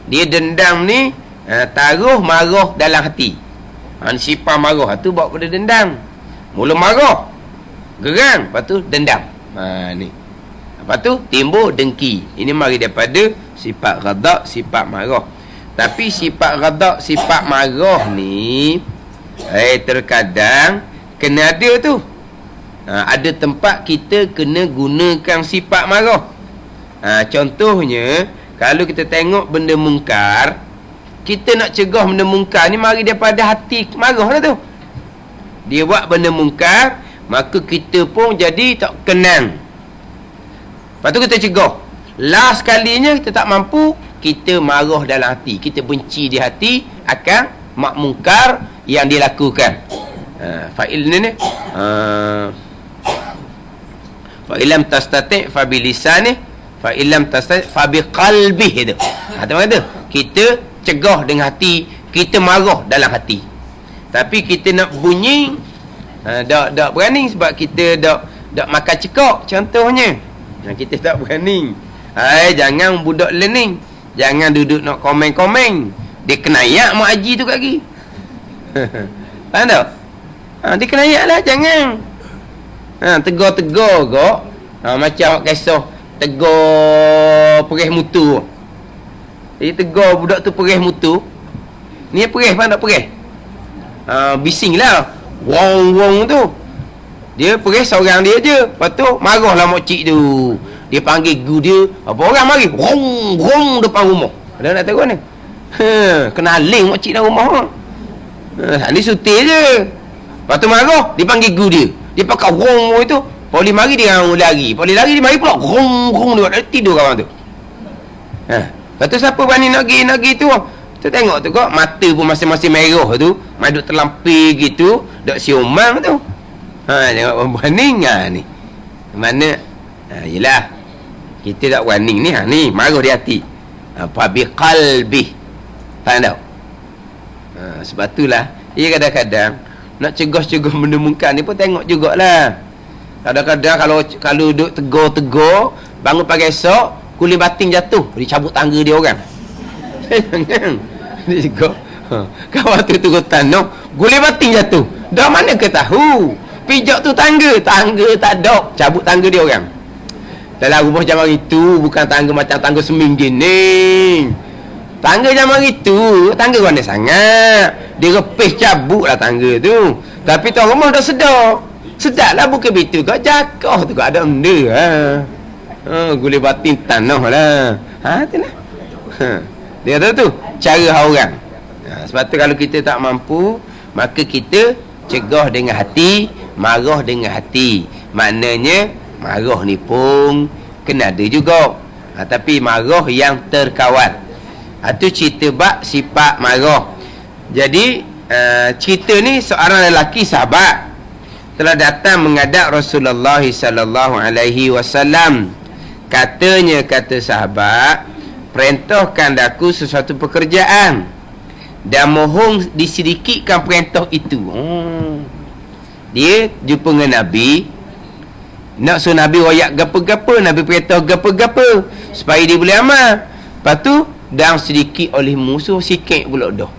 Dia dendam ni taruh marah dalam hati. Sifat marah tu bawa pada dendam. Mula marah, geram, lepas tu dendam. Ni. Lepas tu timbul dengki. Ini mari daripada sifat ghadab, sifat marah. Tapi sifat ghadab, sifat marah ni terkadang kena ada tu. Ada tempat kita kena gunakan sifat marah. Contohnya, kalau kita tengok benda mungkar, kita nak cegah benda mungkar ni mari daripada hati marah lah tu. Dia buat benda mungkar, maka kita pun jadi tak kenang. Lepas tu kita cegah. Last kalinya kita tak mampu, kita marah dalam hati, kita benci di hati akan mak mungkar yang dilakukan. Fa'il ni fa'ilam tastati' fa bilisani, fa'ilam tastati' fa biqalbih tu. Tengok tu. Kita cegah dengan hati, kita marah dalam hati. Tapi kita nak bunyi tak berani sebab kita tak makan cekak contohnya. Kita tak berani. Jangan budak learning. Jangan duduk nak komen-komen. Dia kenayak mak haji tu kat lagi. Faham tak? Dia kenayak lah, jangan. Tegur-tegur kok. Macam awak kisah tegur perih mutu. Dia tegur budak tu perih mutu. Ni perih, faham tak perih? Bising lah. Wong-wong tu. Dia perih seorang dia je. Lepas tu marahlah makcik tu. Dia panggil guru dia. Apa orang mari? Wong-wong depan rumah. Ada nak tahu ni? Kena aling makcik dalam rumah. Ni sutil je. Lepas tu marah, dia panggil guru dia. Dia pakai wong itu. Poli mari dia lari. Poli lari dia mari pula. Wong-wong dia tidur kawan tu. Lepas tu siapa berani nak pergi tu? Tu tengok tu kok, mata pun masing-masing merah tu, maduk terlampir gitu, dak siomang tu. Tengok berani ni. Mana yelah. Kita tak berani ni, ni marah di hati. Fa bi qalbi. Faham tak? Sebab itulah ia kadang-kadang nak cegah-cegah benda mungkar ni pun tengok jugalah. Kadang-kadang kalau duduk tegur-tegur, bangun pagi esok, kulit batin jatuh, dicabut tangga dia orang. Jangan. Dia juga kawan tu turun tanah, gulai batin jatuh. Dah mana ke tahu? Pijak tu tangga tak ada, cabut tangga dia orang. Dalam rumah zaman itu bukan tangga macam tangga seming gini. Tangga zaman itu, tangga mana sangat. Dia repih cabutlah tangga tu. Tapi tuan rumah dah sedar. Sedarlah bukan begitu kau jakah tu kau ada benda. Gulai batin tanah lah. Itulah. Dia kata tu cara orang. Sebab tu kalau kita tak mampu, maka kita cegah dengan hati, marah dengan hati. Maknanya marah ni pun kena ada juga. Tapi marah yang terkawal. Itu cerita bab sifat marah. Jadi cerita ni seorang lelaki sahabat telah datang menghadap Rasulullah sallallahu alaihi wasallam. Kata sahabat, perintahkan aku sesuatu pekerjaan dan mohon disedikitkan perintah itu. Dia jumpa dengan Nabi, nak suruh Nabi royak gapa-gapa, Nabi perintah gapa-gapa supaya dia boleh amal. Lepas tu dan sedikit oleh musuh, sikit pula dah.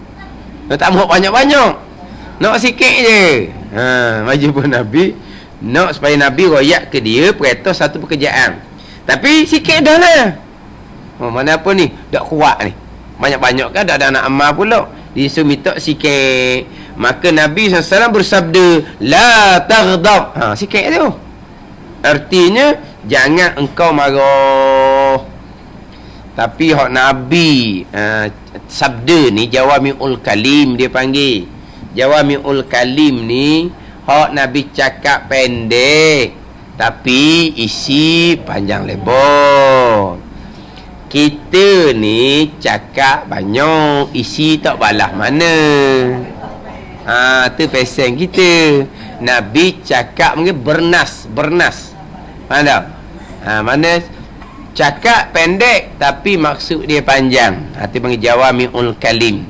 Tak mahu banyak-banyak, nak sikit je. Maju pun Nabi, nak supaya Nabi royak ke dia perintah satu pekerjaan, tapi sikit dah lah. Mana apa ni? Tak kuat ni. Banyak-banyak kan tak ada nak amal pula. Disuruh minta sikit. Maka Nabi SAW bersabda, la taghdab. Sikit tu. Artinya jangan engkau marah. Tapi hak Nabi sabda ni jawami'ul kalim dia panggil. Jawami'ul kalim ni hak Nabi cakap pendek tapi isi panjang lebar. Kita ni cakap banyak, isi tak balas mana. Tu pesen kita. Nabi cakap mungkin bernas. Faham tak? Mana cakap pendek tapi maksud dia panjang. Itu panggil jawami'ul kalim.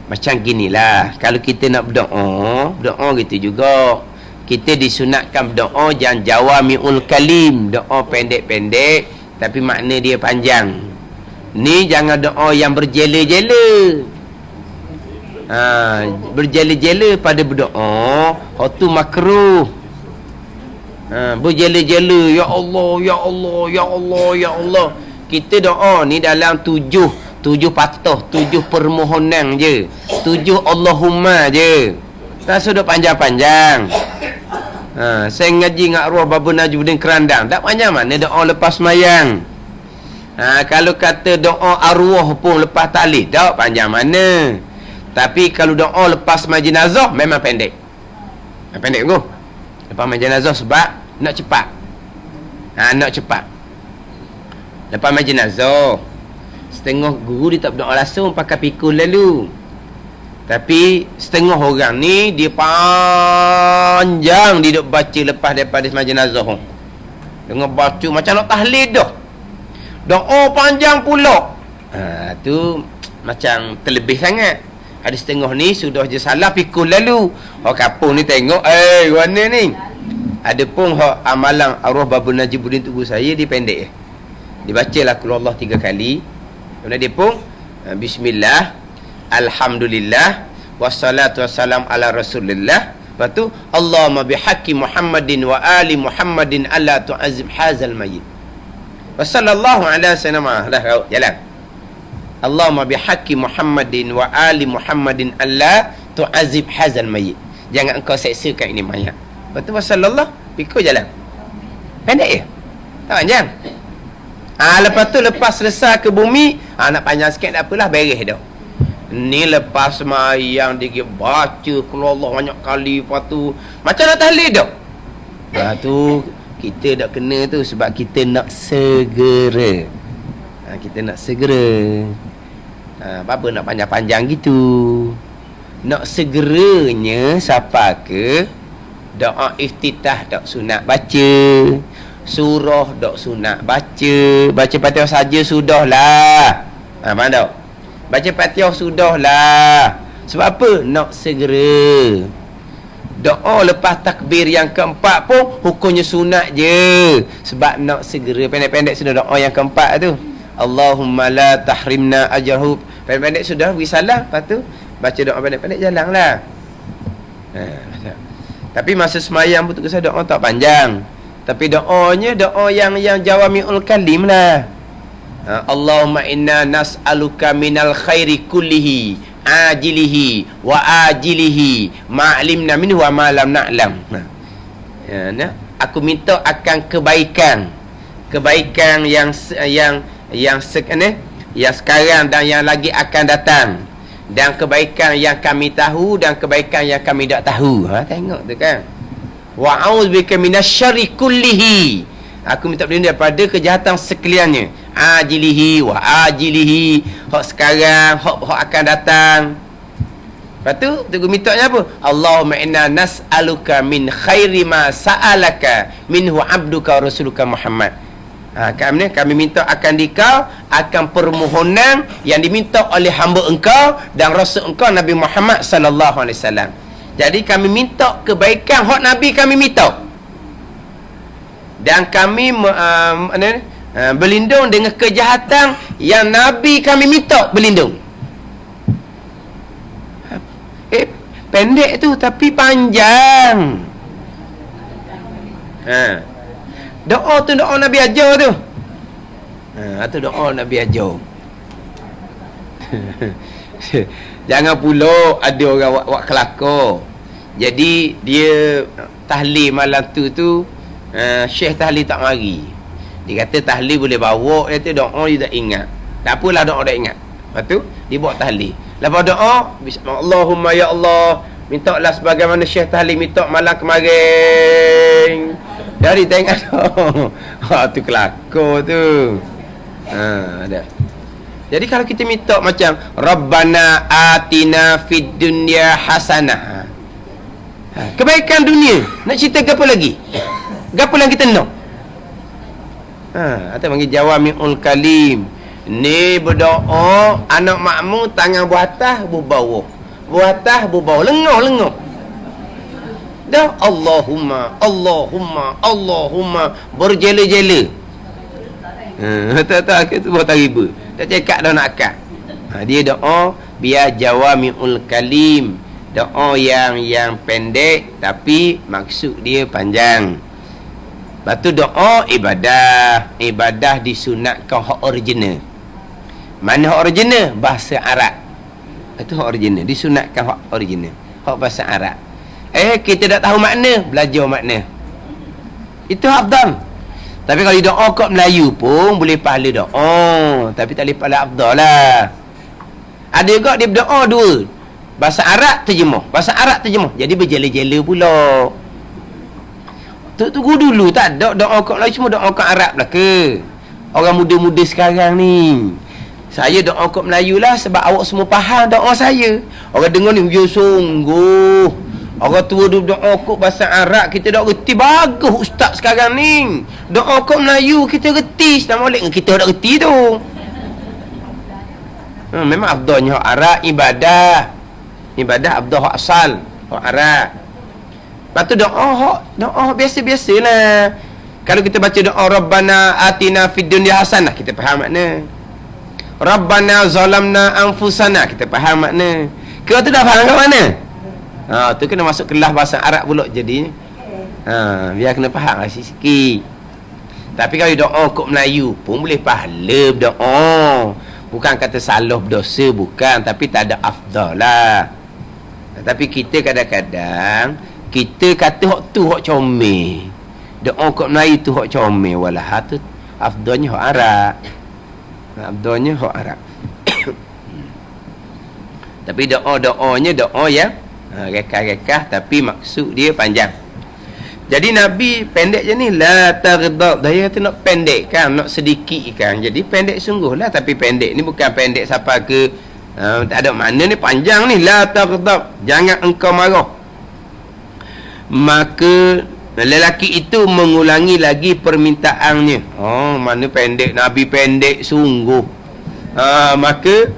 Macam ginilah, kalau kita nak berdoa gitu juga. Kita disunatkan berdoa jangan jawami'ul kalim, doa pendek-pendek tapi makna dia panjang. Ni jangan doa yang berjela-jela. Berjela-jela pada berdoa, hak tu makruh. Berjela-jela, ya Allah, ya Allah, ya Allah, ya Allah. Kita doa ni dalam tujuh patah, 7 permohonan je, 7 Allahumma je. Tak sudah panjang-panjang. Saya ngaji dengan arwah Baba Najmuddin Kerandang, tak panjang mana doa lepas mayang. Kalau kata doa arwah pun lepas tahlil, tak panjang mana. Tapi kalau doa lepas mai jenazah memang pendek. Pendek tu. Lepas mai jenazah sebab nak cepat. Nak cepat. Lepas mai jenazah, setengah guru dia tak berdoa langsung, pakai pikul lalu. Tapi setengah orang ni dia panjang dia duk baca lepas daripada mai jenazah. Dengar baca macam nak tahlil dah. Doa panjang pula. Tu macam terlebih sangat. Ada setengah ni sudah je salah pikul lalu. Hak kapung ni tengok, mana ni? Ada pun hak amalan arwah Baba Najmuddin tu saya dia pendek. Dibacalah qul Allah 3 kali. Kemudian dia pun bismillah, alhamdulillah, wassalatu wassalam ala rasulillah. Lepas tu Allahumma bihaqqi Muhammadin wa ali Muhammadin alla tu'azib hazal mayyit. Wa sallallahu ala sayyidina dah jalan. Allahumma bihaqqi Muhammadin wa ali Muhammadin alla tu'azib hazal mayyit. Jangan engkau seksakan ini mayat. Lepas tu wasallallahu pikul jalan. Pendek je. Tak panjang. Lepas tu lepas selesai ke bumi, nak panjang sikit tak apalah, beres dah. Ni lepas semayang dia baca kalau Allah banyak kali, lepas tu macam nak tahlil dah. Lepas tu kita tak kena tu sebab kita nak segera. Kita nak segera. Apa nak panjang-panjang gitu. Nak segeranya siapa ke doa iftitah tak sunat baca. Surah dok sunat baca. Baca Fatihah saja sudahlah. Faham tak? Baca Fatihah sudahlah. Sebab apa? Nak segera. Doa lepas takbir yang keempat pun hukumnya sunat je. Sebab nak segera. Pendek-pendek sudah doa yang keempat tu. Allahumma la tahrimna ajrahu. Pendek-pendek sudah beri salam. Lepas tu baca doa pendek-pendek jalanlah. Tapi masa semayang pun tu kisah doa tak panjang. Tapi doanya doa yang jawami'ul kalim lah. Allahumma inna nas'aluka minal khairi kullihi ajilihi wa ajilihi ma'limna minhu wa ma'lam na'lam. Aku minta akan kebaikan yang sekarang dan yang lagi akan datang, dan kebaikan yang kami tahu dan kebaikan yang kami tak tahu. Tengok tu kan. Wa a'udzubika minasyarri kullihi. Aku minta berlindung daripada kejahatan sekaliannya. Ajilihi wa ajilihi. Hak sekarang, hak akan datang. Lepas tu aku mintanya apa? Allahumma inna nas'aluka min khairi ma sa'alaka minhu abduka rasuluka Muhammad. Kami minta akan dikau akan permohonan yang diminta oleh hamba engkau dan rasul engkau Nabi Muhammad sallallahu alaihi wasallam. Jadi kami minta kebaikan hak Nabi kami minta. Dan kami berlindung dengan kejahatan yang Nabi kami minta berlindung. Pendek tu tapi panjang. Doa tu doa Nabi ajar tu. Tu doa Nabi ajar. Jangan pula ada orang buat kelakar. Jadi dia tahlil malam tu Syekh tahlil tak mari. Dia kata tahlil boleh bawa, dia kata doa dia tak ingat. Tak apalah doa tak ingat. Lepas tu dia buat tahlil. Lepas doa, Allahumma ya Allah, mintalah sebagaimana Syekh tahlil minta malam kemarin. Dari tengok tu kelakar tu. Ada. Jadi kalau kita minta macam Rabbana atina fid dunya hasanah. Kebaikan dunia. Nak cerita apa lagi? Apa yang kita nak? Atau panggil jawami'ul kalim. Ni berdoa anak makmum tangan buatah berbawah. Buatah berbawah. Lengah. Dah Allahumma berjela-jela. Tak kita buat riba. Tak cakap dah nak akad. Dia doa biar jawami'ul kalim, doa yang pendek tapi maksud dia panjang. Lepas tu doa ibadah disunatkan hak original. Mana hak original? Bahasa Arab. Itu hak original, disunatkan hak original, hak bahasa Arab. Kita tak tahu makna, belajar makna. Itu afdal. Tapi kalau doa kat Melayu pun boleh pahala doa, tapi tak boleh pahala afdal lah. Ada juga dia berdoa dua, bahasa Arab terjemah, bahasa Arab terjemah, jadi berjela-jela pula. Tunggu dulu, tak ada doa kat Melayu, cuma doa kat Arab lah ke? Orang muda-muda sekarang ni, saya doa kat Melayu lah sebab awak semua faham doa saya. Orang dengar ni, ya sungguh, orang tua duk doa kat bahasa Arab, kita tak reti. Bagus ustaz sekarang ni, doa kat Melayu kita reti. Assalamualaikum, kita tak reti tu. Memang afdalnya hak Arab ibadah afdal hak asal hak Arab. Lepas tu doa biasa-biasa lah. Kalau kita baca doa Rabbana atina fid dunya hasanah, kita faham makna. Rabbana zalamna anfusana, kita faham makna. Kau tu dah faham kat mana? Tu kena masuk kelas bahasa Arab pula jadinya. Biar kena faham lah sikit. Tapi kalau doa kok Melayu pun boleh pahala berdoa. Bukan kata salah berdosa, bukan, tapi tak ada afdal lah. Tapi kita kadang-kadang kita kata hak tu hak comel. Doa kok Melayu tu hak comel, walah tu afdalnya hak Arab. Afdalnya hak Arab. Tapi doa-doanya doa yang rekah-rekah tapi maksud dia panjang. Jadi Nabi pendek je ni, la taghdab. Dia kata nak pendek kan, nak sedikit kan. Jadi pendek sungguh lah, tapi pendek ni bukan pendek siapa ke tak ada makna ni, panjang ni. La taghdab, jangan engkau marah. Maka lelaki itu mengulangi lagi permintaannya. Mana pendek, Nabi pendek sungguh. Maka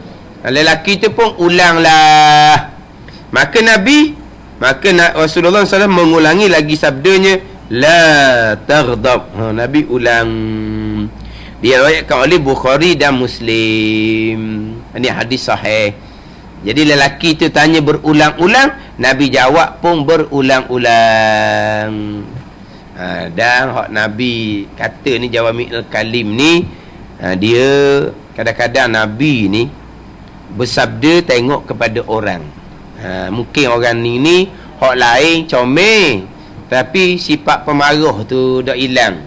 lelaki itu pun ulanglah. Maka Rasulullah SAW mengulangi lagi sabdanya, la taghdab. Nabi ulang. Dia riwayatkan oleh Bukhari dan Muslim. Ini hadis sahih. Jadi lelaki itu tanya berulang-ulang, Nabi jawab pun berulang-ulang. Dan hak Nabi kata ni, Jawami'ul Kalim ni, dia kadang-kadang Nabi ni bersabda tengok kepada orang. Mungkin orang ni hak lain comel, tapi sifat pemarah tu dah hilang.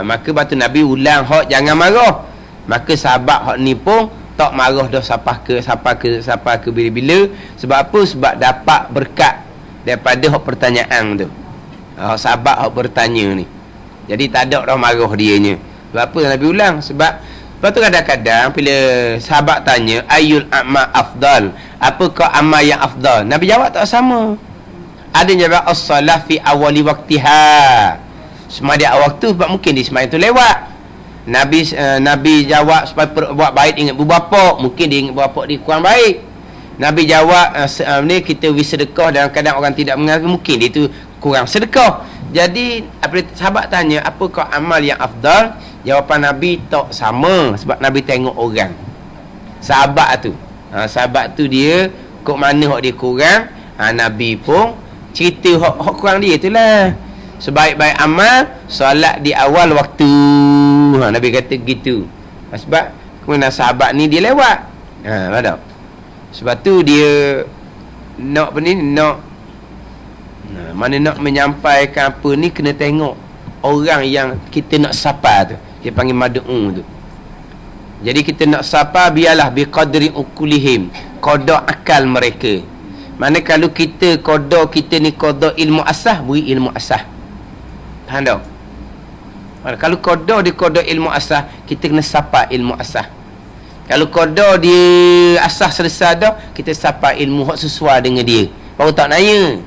Maka batu Nabi ulang hak jangan marah. Maka sahabat hak ni pun tak marah dah siapa ke bila-bila. Sebab apa? Sebab dapat berkat daripada hak pertanyaan tu. Sahabat hak bertanya ni, jadi tak ada dah marah dianya. Sebab apa Nabi ulang? Sebab lepas tu kadang-kadang bila sahabat tanya ayul a'ma afdal, apakah amal yang afdal, Nabi jawab tak sama. Ada yang jawab as-salah fi awali waktiha, semadi awal waktu, sebab mungkin di sembahyang tu lewat. Nabi jawab supaya buat baik ingat ibu bapa, mungkin dia ingat ibu bapa dia kurang baik. Nabi jawab ni kita sedekah dalam keadaan orang tidak mengaku, mungkin dia tu kurang sedekah. Jadi apabila sahabat tanya apakah amal yang afdal, jawapan Nabi tak sama, sebab Nabi tengok orang. Sahabat tu dia kok mana hak dia kurang, Nabi pun cerita hak kurang dia itulah. Sebaik-baik amal solat di awal waktu. Nabi kata gitu. Sebab kemudian sahabat ni dia lewat. Ada. Sebab tu dia nak mana nak menyampaikan apa ni, kena tengok orang yang kita nak sapa tu. Dia panggil mad'u tu. Jadi kita nak sapa biarlah biqadri ukulihim, qada akal mereka. Mana kalau kita qada kita ni qada ilmu asah, beri ilmu asah. Faham tak? Kalau qada dia qada ilmu asah, kita kena sapa ilmu asah. Kalau qada dia asah selesai dah, kita sapa ilmu hak sesuai dengan dia. Baru tak nanya.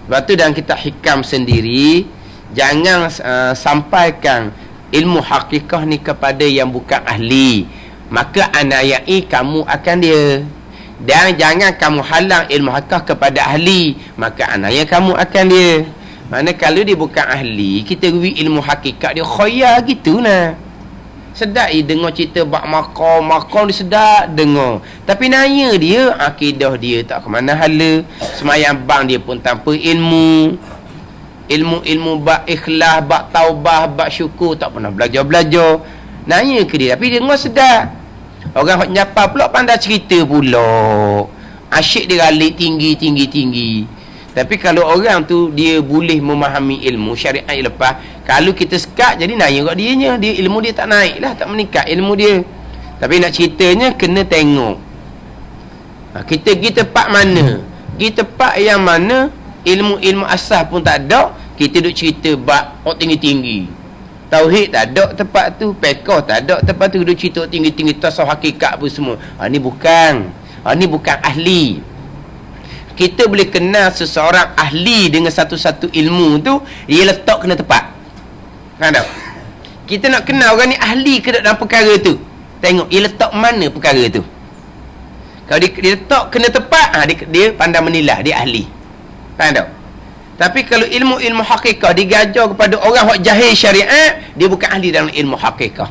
Sebab tu dalam kitab hikam sendiri, jangan sampaikan ilmu hakikah ni kepada yang bukan ahli, maka anayai kamu akan dia. Dan jangan kamu halang ilmu hakikah kepada ahli, maka anaya kamu akan dia. Mana kalau dia bukan ahli, kita beri ilmu hakikat dia khoya gitu lah. Sedap dengar cerita bak makom dia sedap dengar. Tapi nanya dia, akidah dia tak ke mana hala. Semayang bang dia pun tanpa ilmu. Ilmu bak ikhlas, bak taubah, bak syukur tak pernah belajar. Nanya ke dia, tapi dia dengar sedap. Orang hok nyapa pula pandai cerita pula. Asyik dia ralik tinggi. Tapi kalau orang tu dia boleh memahami ilmu syariat lepas, kalau kita sekat jadi nanya kat dia ilmu dia tak naik lah, tak meningkat ilmu dia. Tapi nak ceritanya kena tengok. Kita pergi tempat mana? Pergi tempat yang mana ilmu asas pun tak ada, kita duk cerita bab tinggi-tinggi. Tauhid tak ada tempat tu, fiqh tak ada tempat tu, duk cerita tinggi-tinggi tasawuf hakikat apa semua. Ni bukan ahli. Kita boleh kenal seseorang ahli dengan satu-satu ilmu tu, dia letak kena tepat. Faham tak? Kita nak kenal orang ni ahli ke dalam perkara tu, tengok dia letak mana perkara tu. Kalau dia letak kena tepat, dia pandai menilai, dia ahli. Faham tak? Tapi kalau ilmu hakikah digajar kepada orang hak jahil syariat, dia bukan ahli dalam ilmu hakikah.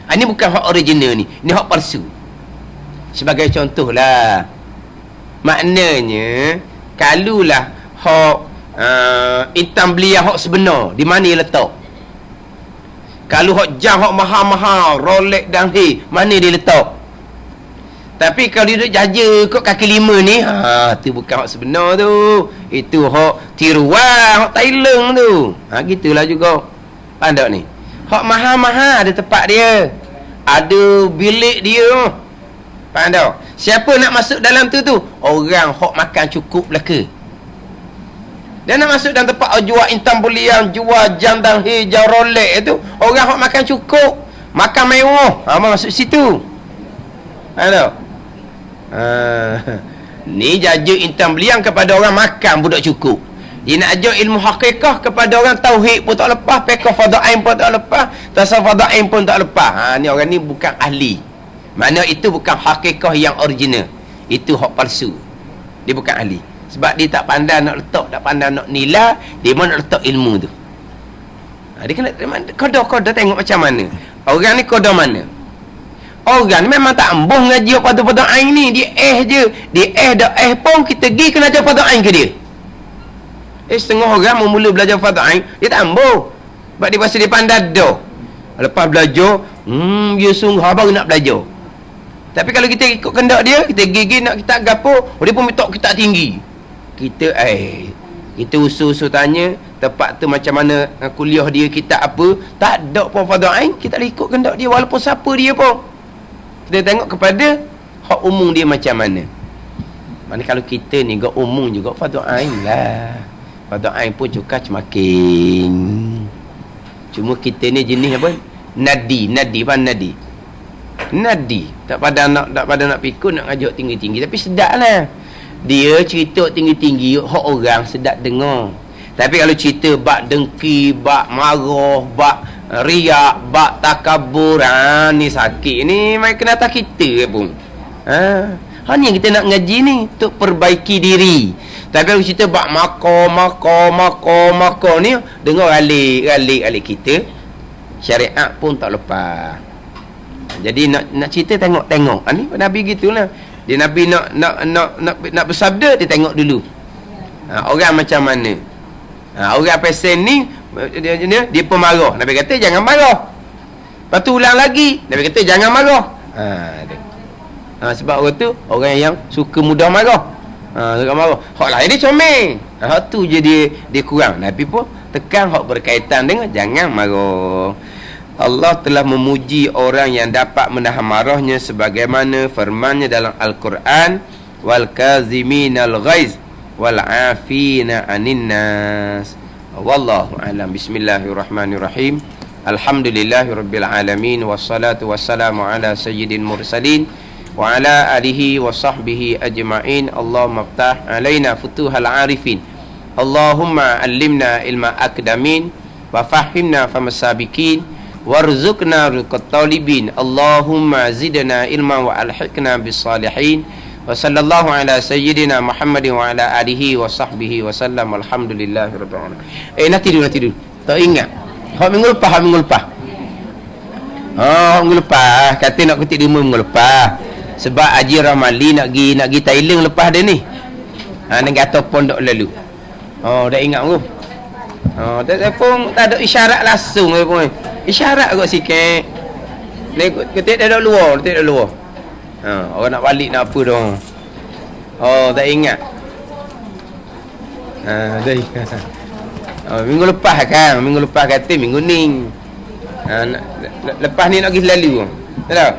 Ini bukan hak original ni hak palsu. Sebagai contohlah, maknanya kalulah hak hitam belia hak sebenar, di mana dia letak? Kalau hak jam hak mahal-mahal Rolex dan mana dia letak? Tapi kalau dia duduk jaja kot kaki lima ni, tu bukan hak sebenar tu, itu hak tiruan, hak Thailand tu. Gitulah juga. Faham tak ni? Hak mahal-mahal ada tempat dia, ada bilik dia. Faham tak? Siapa nak masuk dalam tu? Orang hok makan cukup belaka. Dia nak masuk dalam tempat jual intan bulian, jual jam dan hijau Rolex tu, orang hok makan cukup, makan mewah, masuk situ. Faham tak? Ni jaja intan bulian kepada orang makan budak cukup. Dia nak ajar ilmu hakikah kepada orang, tauhid pun tak lepas, fiqh fardhain pun tak lepas, tasawuf fardhain pun tak lepas. Ni orang ni bukan ahli. Mana itu bukan hakikah yang original, itu hak palsu. Dia bukan ahli. Sebab dia tak pandai nak letak, tak pandai nak nilai, dia mana nak letak ilmu tu. Dia kena kodoh tengok macam mana orang ni, kodoh mana orang ni. Memang tak ambuh ngaji pada ain ni, dia je, dia dah pun kita pergi kena ajar pada ain ke dia. Setengah orang mula belajar pada ain, dia tak ambuh sebab dia rasa dia pandai dah. Lepas belajar, dia sungguh baru nak belajar. Tapi kalau kita ikut kendak dia, kita gigi nak kita gapo, dia pun minta kita tinggi. Kita usul-usul tanya tempat tu macam mana, kuliah dia kita apa, tak ada pun fardhu ain, kita boleh ikut kendak dia walaupun siapa dia pun. Kita tengok kepada hak umum dia macam mana. Mana kalau kita ni gak umum juga fardhu ain lah. Fardhu ain pun juga semakin. Cuma kita ni jenis apa? Nadi tak pada nak pikun, nak ngajak tinggi-tinggi, tapi sedap lah dia cerita tinggi-tinggi, hak orang sedap dengar. Tapi kalau cerita bak dengki, bak marah, bak riak, bak takabur, ni sakit ni, mai kena atas kita pun. Hanya kita nak ngaji ni untuk perbaiki diri. Tapi kalau cerita bak mako ni, dengar alik kita, syariat pun tak lepas. Jadi nak cerita tengok. Ni Nabi gitulah. Dia Nabi nak bersabda, dia tengok dulu. Orang macam mana. Orang pesen ni dia pemarah. Nabi kata jangan marah. Lepas tu ulang lagi, Nabi kata jangan marah. Sebab orang tu orang yang suka mudah marah. Suka marah. Hak lain dia comel. Hak tu je dia kurang. Nabi pun tekan hak berkaitan dengan jangan marah. Allah telah memuji orang yang dapat menahan marahnya sebagaimana firman-Nya dalam Al-Quran, wal kaziminal ghaiz wal afina 'anil nas. Wallahu a'lam. Bismillahirrahmanirrahim. Alhamdulillahirabbil alamin, wassalatu wassalamu ala sayyidil mursalin wa ala alihi wa sahbihi ajma'in. Allahumma iftah alaina futuhal arifin. Allahumma allimna ilma akdamin wa fahimna famasabikin warzuqna rizqat talibin. Allahumma zidna ilma wa alhiqna bis salihin. Wa sallallahu ala sayyidina Muhammadin wa ala alihi wa sahbihi wa sallam. Alhamdulillahirabbil alamin. Nanti dulu tak ingat hak minggu lepas Minggu lepas. Kata nak kutip derma minggu lepas. Sebab Haji Ramali nak pergi Thailand lepas dia ni. Dia kata pondok lalu. Dah ingat tu. Tak pun tak ada isyarat langsung pun. Isyarat kot sikit. Ni kutip dah luar, orang nak balik nak apa dah. Tak ingat. Dah ingat. Minggu lepas kata minggu ni. Lepas ni nak pergi selalu. Tak tahu.